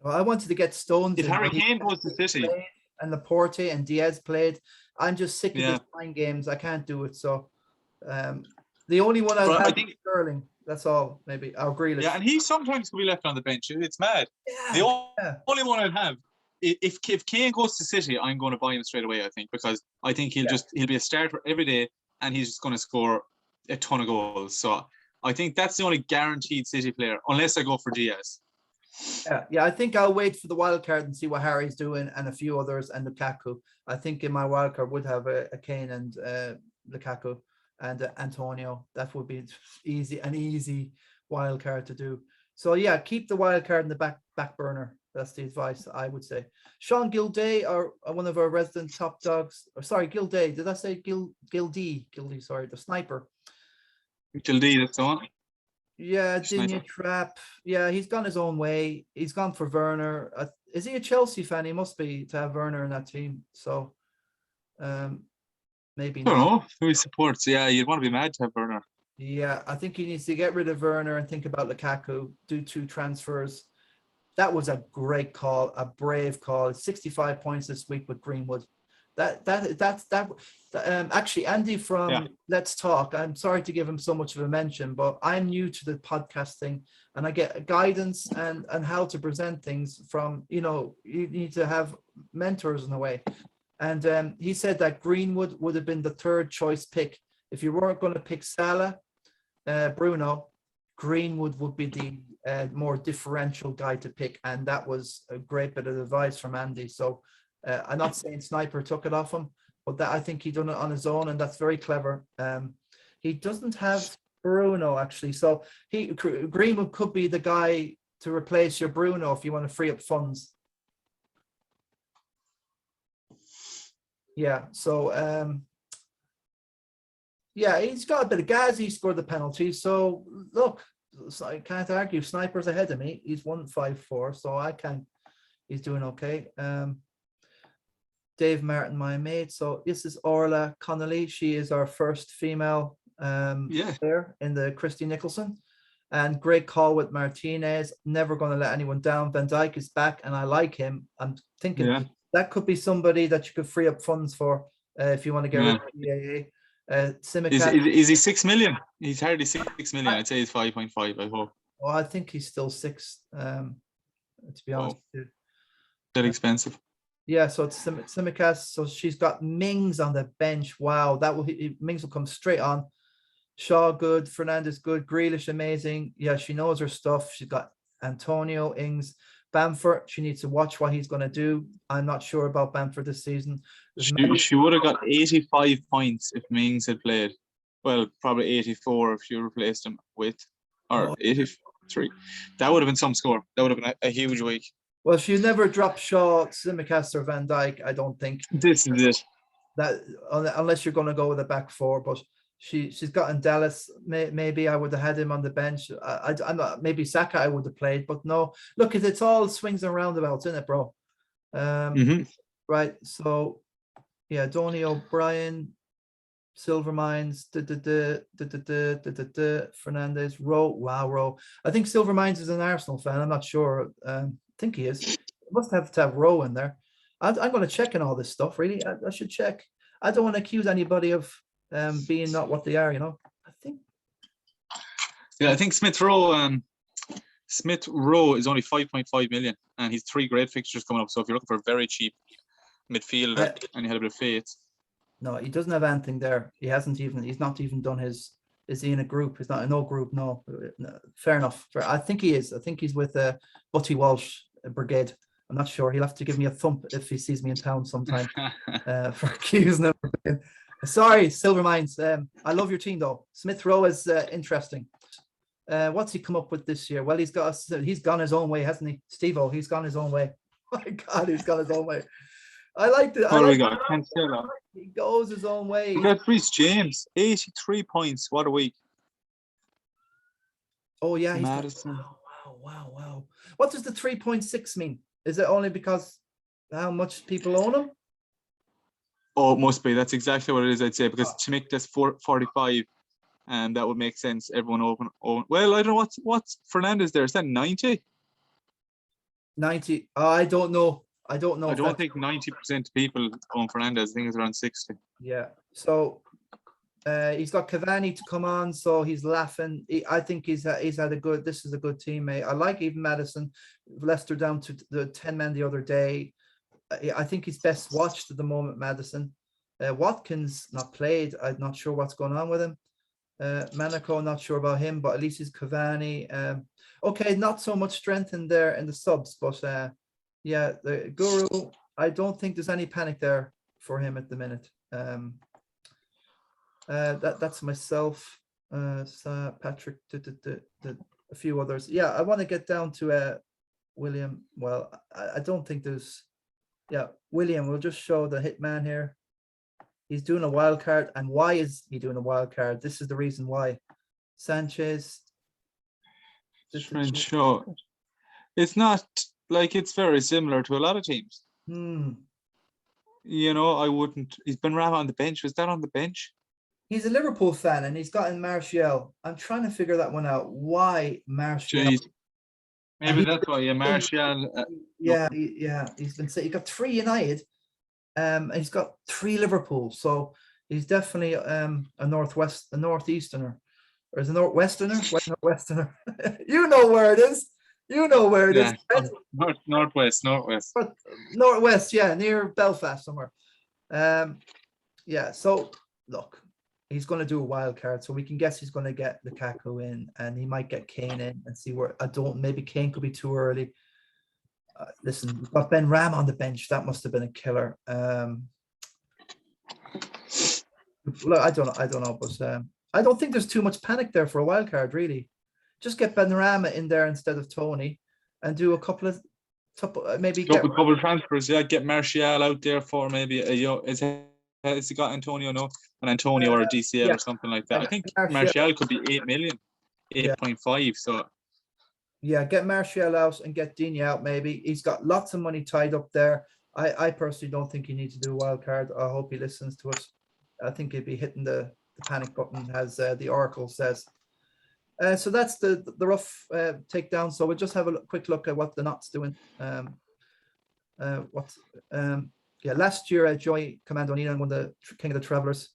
I wanted to get Stones. If Harry Kane goes to City and Laporte and Diaz played, I'm just sick of these mind games. I can't do it. So the only one I think Sterling. That's all. Maybe I'll agree. Yeah, and he sometimes can be left on the bench. It's mad. The Yeah. only one I'd have, if Kane goes to City, I'm going to buy him straight away, I think, because I think he'll be a starter every day and he's just going to score a ton of goals. So I think that's the only guaranteed City player, unless I go for Diaz. Yeah. I think I'll wait for the wild card and see what Harry's doing and a few others and Lukaku. I think in my wild card would have a Kane and Lukaku and Antonio. That would be an easy wild card to do. So yeah, keep the wild card in the back burner. That's the advice I would say. Sean Gilday, are one of our resident top dogs. Or sorry, Gilday. Did I say Gilday? Sorry, the sniper. Gilday, that's the one. Yeah, Dinya Trap. Yeah, he's gone his own way. He's gone for Werner. Is he a Chelsea fan? He must be to have Werner in that team. So, maybe not. I don't know who he supports. Yeah, you'd want to be mad to have Werner. Yeah, I think he needs to get rid of Werner and think about Lukaku. Do 2 transfers. That was a great call, a brave call. 65 points this week with Greenwood. Actually, Andy from Let's Talk, I'm sorry to give him so much of a mention, but I'm new to the podcasting and I get guidance and how to present things from, you need to have mentors in a way. And he said that Greenwood would have been the 3rd choice pick. If you weren't going to pick Salah, Bruno, Greenwood would be the more differential guy to pick. And that was a great bit of advice from Andy. So I'm not saying Sniper took it off him, but I think he done it on his own, and that's very clever. He doesn't have Bruno actually, so Greenwood could be the guy to replace your Bruno if you want to free up funds. Yeah, so yeah, he's got a bit of gas. He scored the penalty, so look, I can't argue. Sniper's ahead of me. He's 154, so I can. He's doing okay. Dave Martin, my mate. So this is Orla Connolly. She is our first female player in the Christy Nicholson. And great call with Martinez. Never going to let anyone down. Van Dijk is back, and I like him. I'm thinking that could be somebody that you could free up funds for if you want to get rid of EAA. Is he 6 million? He's hardly 6 million. I'd say he's 5.5. I hope. Well, I think he's still 6. To be honest with you. That expensive. Yeah, so it's Simicast. So she's got Mings on the bench. Wow, Mings will come straight on. Shaw good, Fernandez good, Grealish amazing. Yeah, she knows her stuff. She's got Antonio, Ings, Bamford. She needs to watch what he's going to do. I'm not sure about Bamford this season. She would have got 85 points if Mings had played. Well, probably 84 if you replaced him with, or 83. That would have been some score. That would have been a huge week. Well, she'll never drop Shaw, Simicast, or Van Dijk, I don't think. This is it. That unless you're going to go with a back 4, but she's gotten Dallas. Maybe I would have had him on the bench. I'm not. Maybe Saka I would have played, but no. Look, it's all swings and roundabouts, isn't it, bro? Right. So, yeah, Donny O'Brien, Silver Mines, Fernandez, Rowe. Wow, Rowe. I think Silver Mines is an Arsenal fan. I'm not sure. I think he is. Must have to have Rowe in there. I'm going to check in all this stuff. Really, I should check. I don't want to accuse anybody of being not what they are. I think. Yeah, I think Smith Rowe is only 5.5 million, and he's 3 great fixtures coming up. So if you're looking for a very cheap midfielder and you had a bit of faith, no, he doesn't have anything there. He's not even done his. Is he in a group? He's not in no group. No, fair enough. I think he is. I think he's with Butty Walsh Brigade. I'm not sure. He'll have to give me a thump if he sees me in town sometime for accusing him. Sorry, Silver Mines. I love your team though. Smith Rowe is interesting. What's he come up with this year? Well, he's gone his own way, hasn't he? Steve-O, he's gone his own way. My God, he's gone his own way. I like it. What do we got? Can't say that. He goes his own way. We got Reece James, 83 points. What a week. Oh, yeah. Madison. Wow. What does the 3.6 mean? Is it only because how much people own him? Oh, it must be. That's exactly what it is, I'd say, because to make this 45, and that would make sense. Everyone open. Well, I don't know what's Fernandez there. Is that 90? 90. I don't know. I don't think 90% of people own Fernandez. I think it's around 60. Yeah. So He's got Cavani to come on, so he's laughing. I think he's had a good. This is a good teammate. I like even Madison. Leicester down to the 10 men the other day. I think he's best watched at the moment. Madison, Watkins not played. I'm not sure what's going on with him. Monaco, not sure about him, but at least he's Cavani. Okay, not so much strength in there in the subs, but yeah, the Guru. I don't think there's any panic there for him at the minute. That's myself, Patrick, a few others. Yeah, I want to get down to William. Well, I don't think there's. Yeah, William. We'll just show the hitman here. He's doing a wild card, and why is he doing a wild card? This is the reason why. Sanchez. Sure. It's not like it's very similar to a lot of teams. You know, I wouldn't. He's been Ram on the bench. Was that on the bench? He's a Liverpool fan, and he's gotten Martial. I'm trying to figure that one out. Why Martial? Jeez. Maybe that's why. Yeah, Martial. Yeah. He's he got 3 United, and he's got 3 Liverpool. So he's definitely a northeasterner, or is a northwesterner? Northwesterner. You know where it is. You know where it is. Northwest. Northwest, yeah, near Belfast somewhere. Yeah. So look, he's going to do a wild card, so we can guess he's going to get Lukaku in, and he might get Kane in, and see where. Maybe Kane could be too early. Listen, we've got Ben Ram on the bench. That must have been a killer. Look, I don't know, but I don't think there's too much panic there for a wild card, really. Just get Benrahma in there instead of Tony, and do a couple of couple of transfers. Yeah, get Martial out there for maybe has he got Antonio? No, an Antonio or a DCL or something like that. I think Martial could be 8 million, 8.5. So yeah, get Martial out and get Digne out. Maybe he's got lots of money tied up there. I personally don't think he needs to do a wild card. I hope he listens to us. I think he'd be hitting the panic button, as the Oracle says. So that's the rough takedown. So we'll just have a quick look at what the Knot's doing. Last year Joy Commando Nina won the King of the Travelers.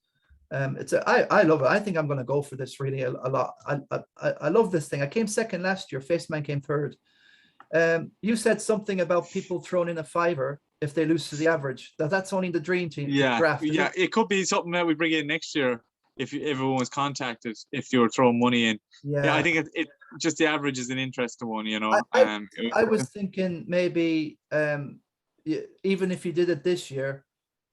I love it. I think I'm going to go for this really a lot. I love this thing. I came second last year. Faceman came third. You said something about people throwing in a fiver if they lose to the average. That's only the dream team. Draft, it could be something that we bring in next year. If everyone was contacted, if you were throwing money in, I think it just the average is an interesting one, you know. I was thinking maybe even if you did it this year,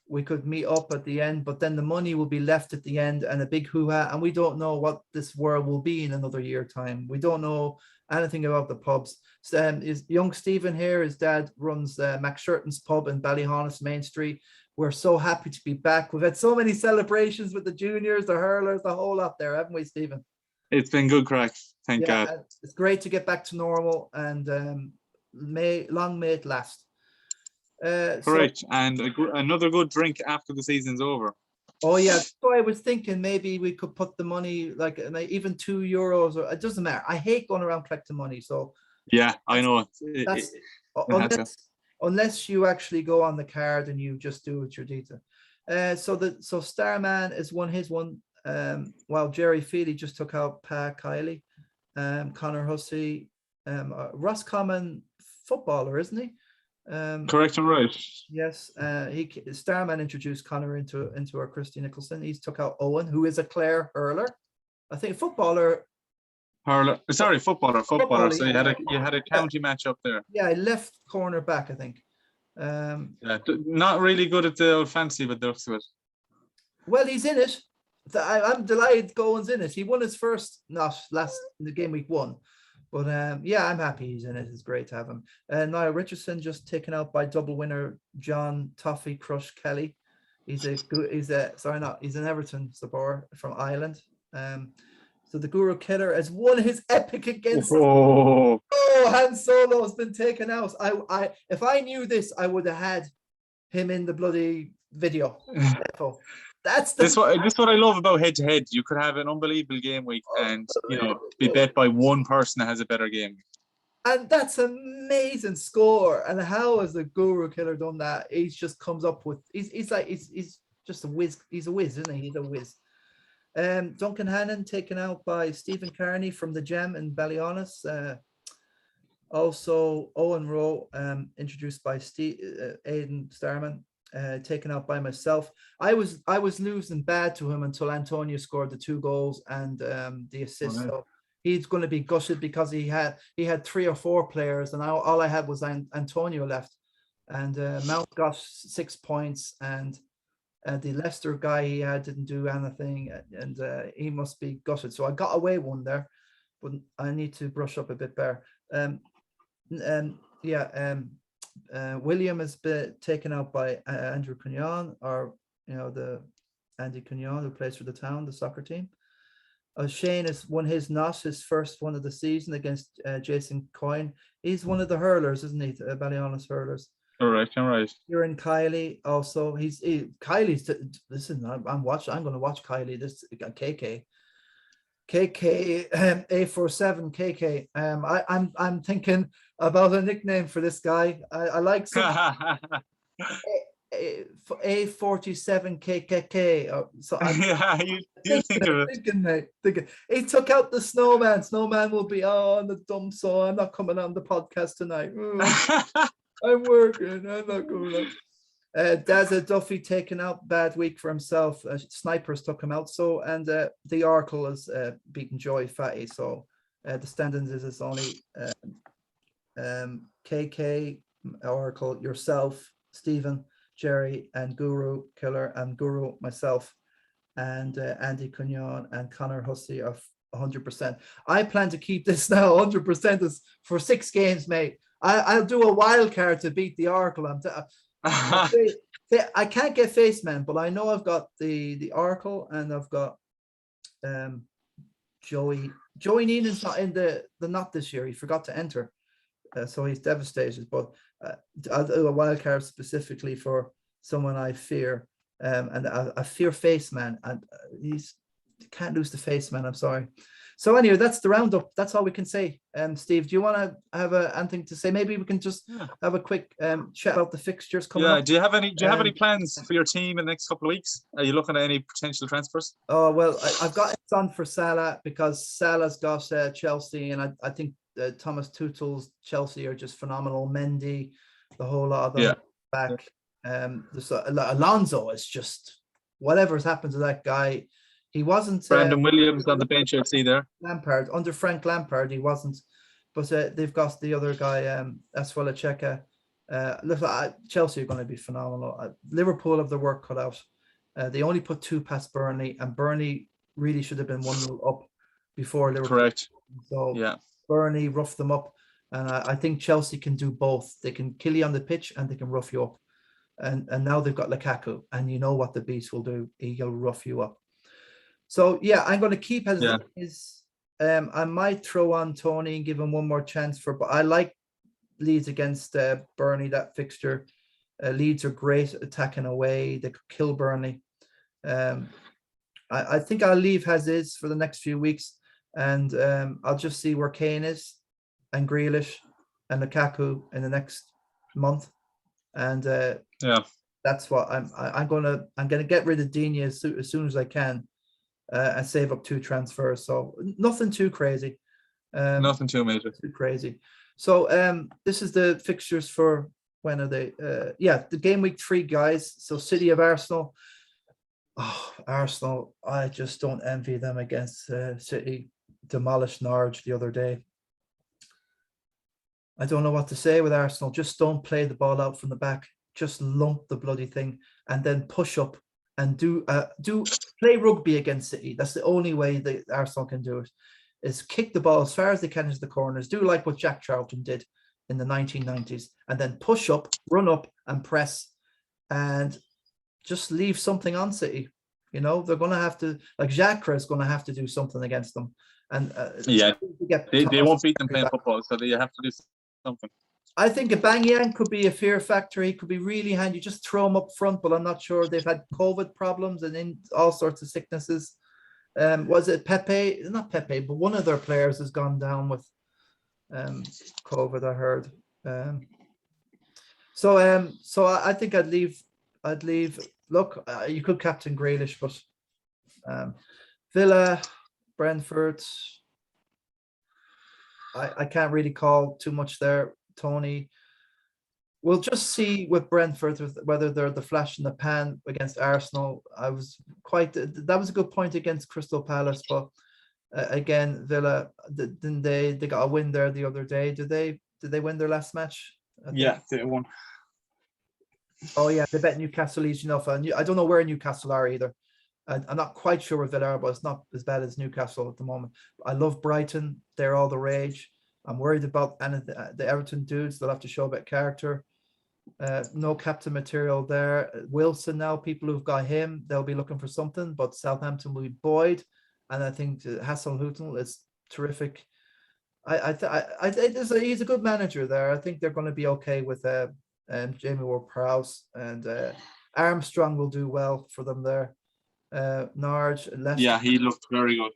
we could meet up at the end, but then the money will be left at the end and a big hoo-ha, and we don't know what this world will be in another year time. We don't know anything about the pubs. Is young Stephen here, his dad runs Max Shirton's pub in Ballyhaunis Main Street. We're so happy to be back. We've had so many celebrations with the juniors, the hurlers, the whole lot there, haven't we, Stephen? It's been good crack. Thank God. It's great to get back to normal, and long may it last. Correct. And another good drink after the season's over. Oh, yeah. So I was thinking maybe we could put the money, like even €2, or it doesn't matter. I hate going around collecting money. So yeah, I know. Unless you actually go on the card and you just do it your data. So Starman has won his one, while Jerry Feely just took out Pa Kiley, Connor Hussey, Roscommon footballer, isn't he? Correct and right. Yes, Starman introduced Connor into our Christy Nicholson. He's took out Owen, who is a Clare hurler. I think footballer. Hurler. Sorry, footballer. So you had a county match up there. Yeah, left corner back, I think. Not really good at the old fancy, but the looks of it. Well, he's in it. I'm delighted Gowan's in it. He won his first, not last in the game week 1. But yeah, I'm happy he's in it. It's great to have him. Niall Richardson just taken out by double winner John Toffee Crush Kelly. He's an Everton supporter from Ireland. So the Guru Killer has won his epic against. Oh, Han Solo has been taken out. If I knew this, I would have had him in the bloody video. This what I love about head to head. You could have an unbelievable game week, and be bet by one person that has a better game. And that's an amazing score. And how has the Guru Killer done that? He just comes up with. He's just a whiz. He's a whiz, isn't he? He's a whiz. Duncan Hannon taken out by Stephen Carney from the Gem in Ballyhaunis. Also Owen Rowe, introduced by Aidan Starman, taken out by myself. I was losing bad to him until Antonio scored the 2 goals and the assist. So he's going to be gutted because he had 3 or 4 players, and all I had was Antonio left, and Mount got 6 points, and the Leicester guy he had didn't do anything, and he must be gutted. So I got away one there, but I need to brush up a bit better. William has been taken out by Andrew Cunyon, or the Andy Cunyon, who plays for the Town, the soccer team. Shane has won his first one of the season against Jason Coyne. He's one of the hurlers, isn't he? Ballyhaunis hurlers. All right. You're in Kylie also. Kylie's. Listen, I'm going to watch Kylie. This KK A47 KK. I'm thinking about a nickname for this guy. I like some A47 KKK. So you think of it. Thinking. He took out the snowman. Snowman will be on the dump, so I'm not coming on the podcast tonight. I'm working. I'm not going on. Darren Duffy taken out, bad week for himself. Snipers took him out. So, and the Oracle has beaten Joy Fatty. So the standings is only KK, Oracle, yourself, Stephen, Jerry, and Guru Killer, and Guru, myself, and Andy Cunyon and Connor Hussey are 100%. I plan to keep this now 100% is for 6 games, mate. I'll do a wild card to beat the Oracle. I can't get Faceman, but I know I've got the Oracle, and I've got Joey. Joey Neenan's not in the knot this year. He forgot to enter, so he's devastated. But I'll do a wild card specifically for someone I fear, and I fear Faceman, and can't lose the Faceman. I'm sorry. So anyway, that's the roundup. That's all we can say. Steve, do you want to have anything to say? Maybe we can just have a quick chat about the fixtures coming up. Do you have any plans for your team in the next couple of weeks? Are you looking at any potential transfers? Oh, well, I've got it on for Salah, because Salah's got Chelsea, and I think Thomas Tuchel's Chelsea are just phenomenal. Mendy, the whole lot of them back. Alonso is just, whatever's happened to that guy. He wasn't. Brandon Williams on the bench, I see there. Lampard, under Frank Lampard, he wasn't. But they've got the other guy, Aswella Cheka. Look, Chelsea are going to be phenomenal. Liverpool have their work cut out. They only put 2 past Burnley, and Burnley really should have been 1-0 up before Liverpool. Correct. So Burnley roughed them up, and I think Chelsea can do both. They can kill you on the pitch, and they can rough you up. And now they've got Lukaku, and you know what the beast will do. He'll rough you up. So I'm going to keep his. I might throw on Tony and give him one more chance but I like Leeds against Burnley, that fixture. Leeds are great attacking away. They could kill Burnley. I think I'll leave as is for the next few weeks, and I'll just see where Kane is, and Grealish, and Lukaku in the next month, and that's what I'm gonna get rid of Digne as soon as I can. And save up 2 transfers, so nothing too crazy. Nothing too major. Too crazy. So this is the fixtures for, when are they? The game week 3, guys. So City of Arsenal. Oh, Arsenal! I just don't envy them against City. Demolished Norwich the other day. I don't know what to say with Arsenal. Just don't play the ball out from the back. Just lump the bloody thing, and then push up. And play rugby against City. That's the only way that Arsenal can do it, is kick the ball as far as they can into the corners. Do like what Jack Charlton did in the 1990s, and then push up, run up, and press, and just leave something on City. They're going to have to, like Xhaka is going to have to do something against them. And they won't beat them playing football, so they have to do something. I think a Banyang could be a fear factor. He could be really handy. Just throw him up front, but I'm not sure. They've had COVID problems and in all sorts of sicknesses. Was it Pepe? Not Pepe, but one of their players has gone down with COVID, I heard. So I think I'd leave. Look, you could captain Grealish, but Villa, Brentford. I can't really call too much there, Tony. We'll just see with Brentford whether they're the flash in the pan against Arsenal. That was a good point against Crystal Palace, but again, Villa didn't they got a win there the other day? Did they win their last match? Yeah, they won. Oh yeah, they bet Newcastle easy enough. I don't know where Newcastle are either. I'm not quite sure where Villa are, but it's not as bad as Newcastle at the moment. I love Brighton. They're all the rage. I'm worried about the Everton dudes. They'll have to show a bit of character. No captain material there. Wilson now, people who've got him, they'll be looking for something, but Southampton will be Boyd. And I think Hasenhüttl is terrific. He's a good manager there. I think they're going to be okay with Jamie Ward-Prowse, and Armstrong will do well for them there. Norwich, Leicester. Yeah, he looked very good.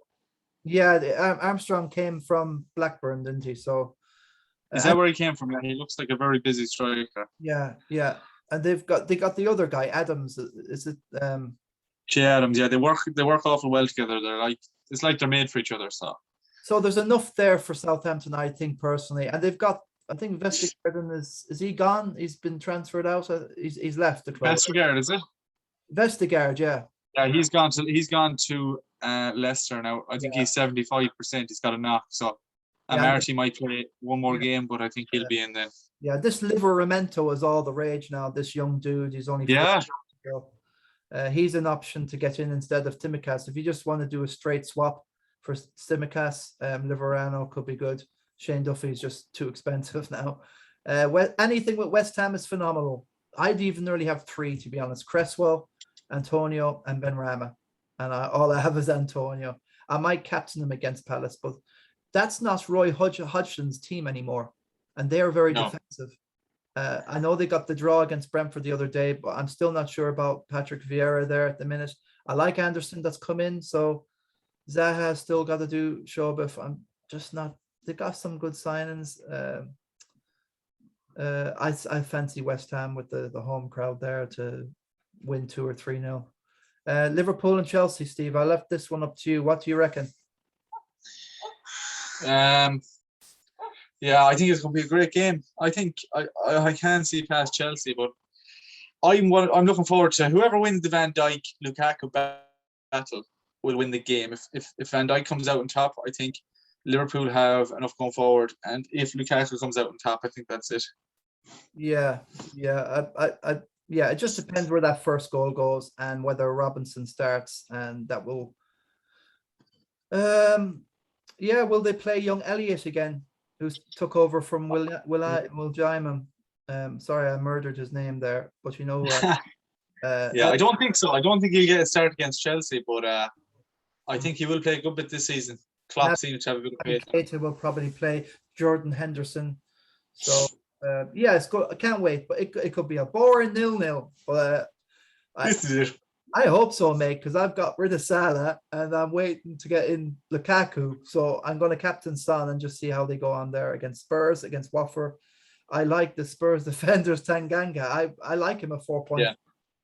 Yeah, Armstrong came from Blackburn, didn't he? So is that where he came from? Yeah, he looks like a very busy striker. Yeah, and they got the other guy, Adams. Is it? Che Adams. Yeah, they work awful well together. It's like they're made for each other. So there's enough there for Southampton, I think personally, and they've got. I think Vestergaard is he gone? He's been transferred out. He's left the club. Vestergaard, is it? Vestergaard, yeah. Yeah, he's gone to Leicester now. I think he's 75%. He's got a knock. So Marty might play one more game, but I think he'll be in then. Yeah, this Liveramento is all the rage now. This young dude, he's only he's an option to get in instead of Tsimikas. If you just want to do a straight swap for Tsimikas, Liverano could be good. Shane Duffy is just too expensive now. Anything with West Ham is phenomenal. I'd even nearly have three, to be honest. Cresswell, Antonio, and Benrahma. And all I have is Antonio. I might captain him against Palace, but that's not Roy Hodgson's team anymore. And they are very defensive. I know they got the draw against Brentford the other day, but I'm still not sure about Patrick Vieira there at the minute. I like Anderson that's come in, so Zaha still got to show up. If I'm just not, they got some good signings. I fancy West Ham with the home crowd there to win 2 or 3-0. Liverpool and Chelsea, Steve. I left this one up to you. What do you reckon? Yeah, I think it's going to be a great game. I think I can see past Chelsea, but I'm looking forward to whoever wins the Van Dijk Lukaku battle will win the game. If Van Dijk comes out on top, I think Liverpool have enough going forward, and if Lukaku comes out on top, I think that's it. Yeah. It just depends where that first goal goes and whether Robinson starts, and that will. Will they play young Elliott again, who took over from Will Jaiman? Sorry, I murdered his name there, but you know. I don't think so. I don't think he'll get a start against Chelsea, but I think he will play a good bit this season. Klopp seems to have a good faith. Keita will probably play Jordan Henderson. So it's good. I can't wait, but it could be a boring 0-0. But this is it. I hope so, mate, because I've got rid of Salah and I'm waiting to get in Lukaku. So I'm going to captain Son and just see how they go on there against Spurs, against Watford. I like the Spurs defenders, Tanganga. I like him at 4 points. Yeah.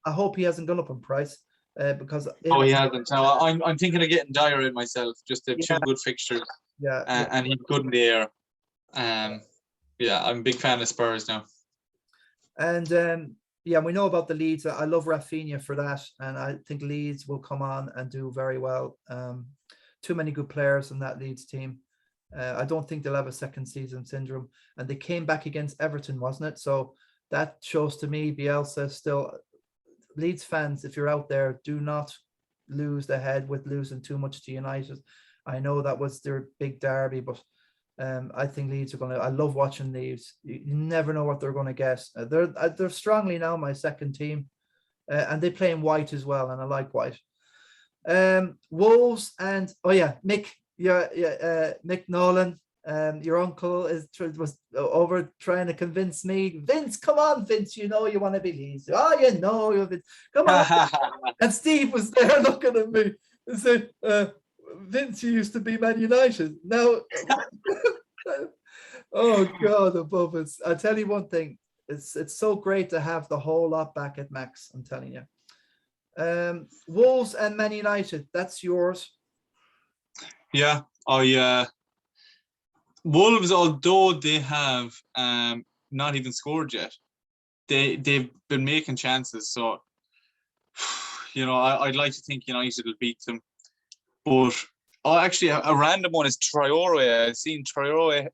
I hope he hasn't gone up in price because. He hasn't. No, I'm thinking of getting Dyer in myself. Just to have 2 good fixtures. Yeah. And he's good in the air. I'm a big fan of Spurs now. And we know about the Leeds. I love Rafinha for that, and I think Leeds will come on and do very well. Too many good players in that Leeds team. I don't think they'll have a second season syndrome. And they came back against Everton, wasn't it? So that shows to me Bielsa still. Leeds fans, if you're out there, do not lose the head with losing too much to United. I know that was their big derby, but I think Leeds are going to. I love watching Leeds. You never know what they're going to get. They're strongly now my second team, and they play in white as well, and I like white. Wolves and Mick, Mick Nolan. Your uncle was over trying to convince me. Vince, come on, Vince. You know you want to be Leeds. Oh, you know, come on. And Steve was there looking at me and said, Vince, you used to be Man United. Now, oh God, above us. I'll tell you one thing. It's so great to have the whole lot back at Max. I'm telling you. Wolves and Man United. That's yours. Yeah, Wolves, although they have not even scored yet, they've been making chances. So, I'd like to think United will beat them. But actually, a random one is Traore. I've seen Traore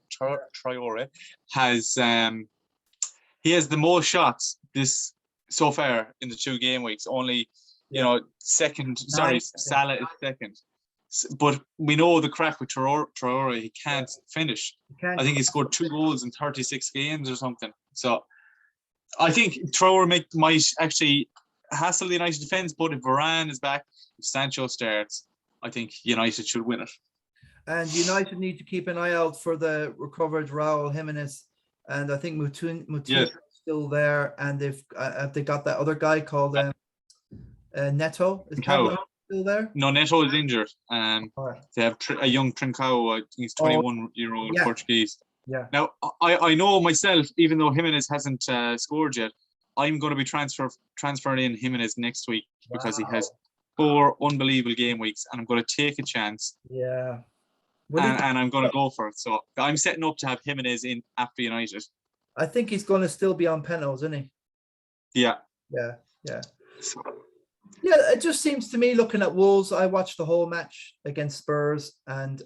has he has the most shots so far in the 2 game weeks. Only second. Sorry, Salah is second. But we know the crack with Traore. He can't finish. I think he scored 2 goals in 36 games or something. So I think Traore might actually hassle the United defence. But if Varane is back, if Sancho starts, I think United should win it. And United need to keep an eye out for the recovered Raul Jimenez. And I think Mutin is still there. And they got that other guy called Neto. Is Pablo still there? No, Neto is injured. They have a young Trincao. I think he's 21-year-old Portuguese. Yeah. Now, I know myself, even though Jimenez hasn't scored yet, I'm going to be transferring in Jimenez next week because he has 4 unbelievable game weeks, and I'm going to take a chance. Yeah. And I'm going to go for it. So I'm setting up to have Jimenez in after United. I think he's going to still be on penalties, isn't he? Yeah. Yeah. Yeah, it just seems to me, looking at Wolves, I watched the whole match against Spurs, and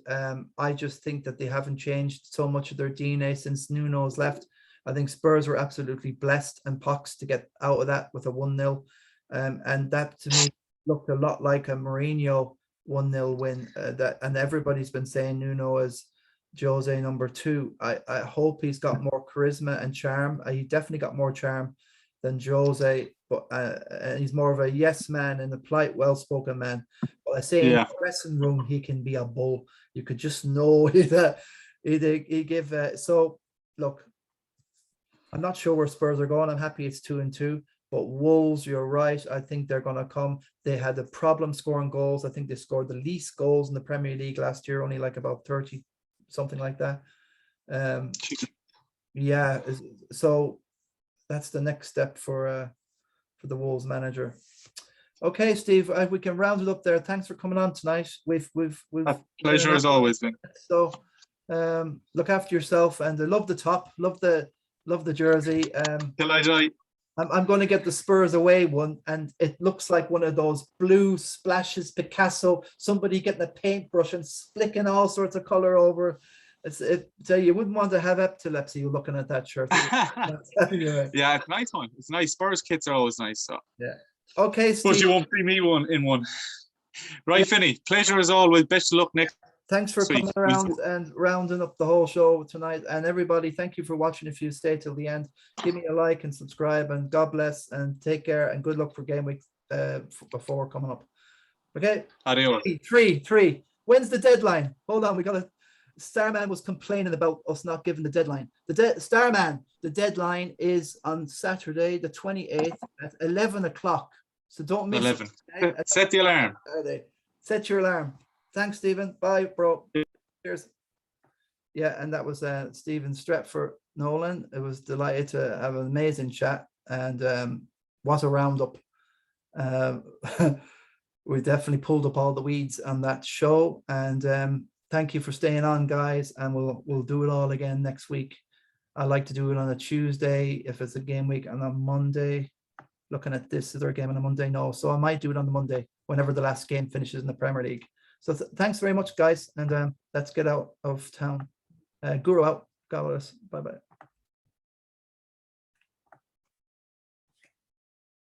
I just think that they haven't changed so much of their DNA since Nuno's left. I think Spurs were absolutely blessed and poxed to get out of that with a 1-0. And that, to me, looked a lot like a Mourinho 1-0 win. And everybody's been saying Nuno is Jose number 2. I hope he's got more charisma and charm. He definitely got more charm than Jose, but he's more of a yes man and a polite, well-spoken man. But I say in the dressing room, he can be a bull. You could just know that he give. So look, I'm not sure where Spurs are going. I'm happy it's 2-2. But Wolves, you're right. I think they're going to come. They had a problem scoring goals. I think they scored the least goals in the Premier League last year, only like about 30, something like that. Yeah. So that's the next step for the Wolves manager. Okay, Steve, we can round it up there. Thanks for coming on tonight. We've pleasure as always, man. So look after yourself, and I love the top, love the jersey. I'm going to get the Spurs away one, and it looks like one of those blue splashes Picasso, somebody getting a paintbrush and flicking all sorts of color over. So you wouldn't want to have epilepsy looking at that shirt. Yeah, it's a nice one. It's nice. Spurs kits are always nice. So yeah. Okay, Steve. But you won't see me in one. Right, Finney. Pleasure as always. Best of luck next. Thanks for coming around and rounding up the whole show tonight. And everybody, thank you for watching. If you stay till the end, give me a like and subscribe, and God bless and take care and good luck for game week 4 coming up. Okay. Adios. 3. When's the deadline? Hold on. Starman was complaining about us not giving the deadline. Starman, the deadline is on Saturday, the 28th at 11 o'clock. So don't miss 11. it. Set the alarm. Set your alarm. Thanks, Stephen. Bye, bro. Cheers. Yeah, and that was Stephen Stretford, Nolan. It was delighted to have an amazing chat, and what a roundup. We definitely pulled up all the weeds on that show, and thank you for staying on, guys, and we'll do it all again next week. I like to do it on a Tuesday if it's a game week, and on Monday. Looking at this, is there a game on a Monday? No, so I might do it on the Monday whenever the last game finishes in the Premier League. So thanks very much, guys, and let's get out of town. Guru out. God bless. Bye-bye.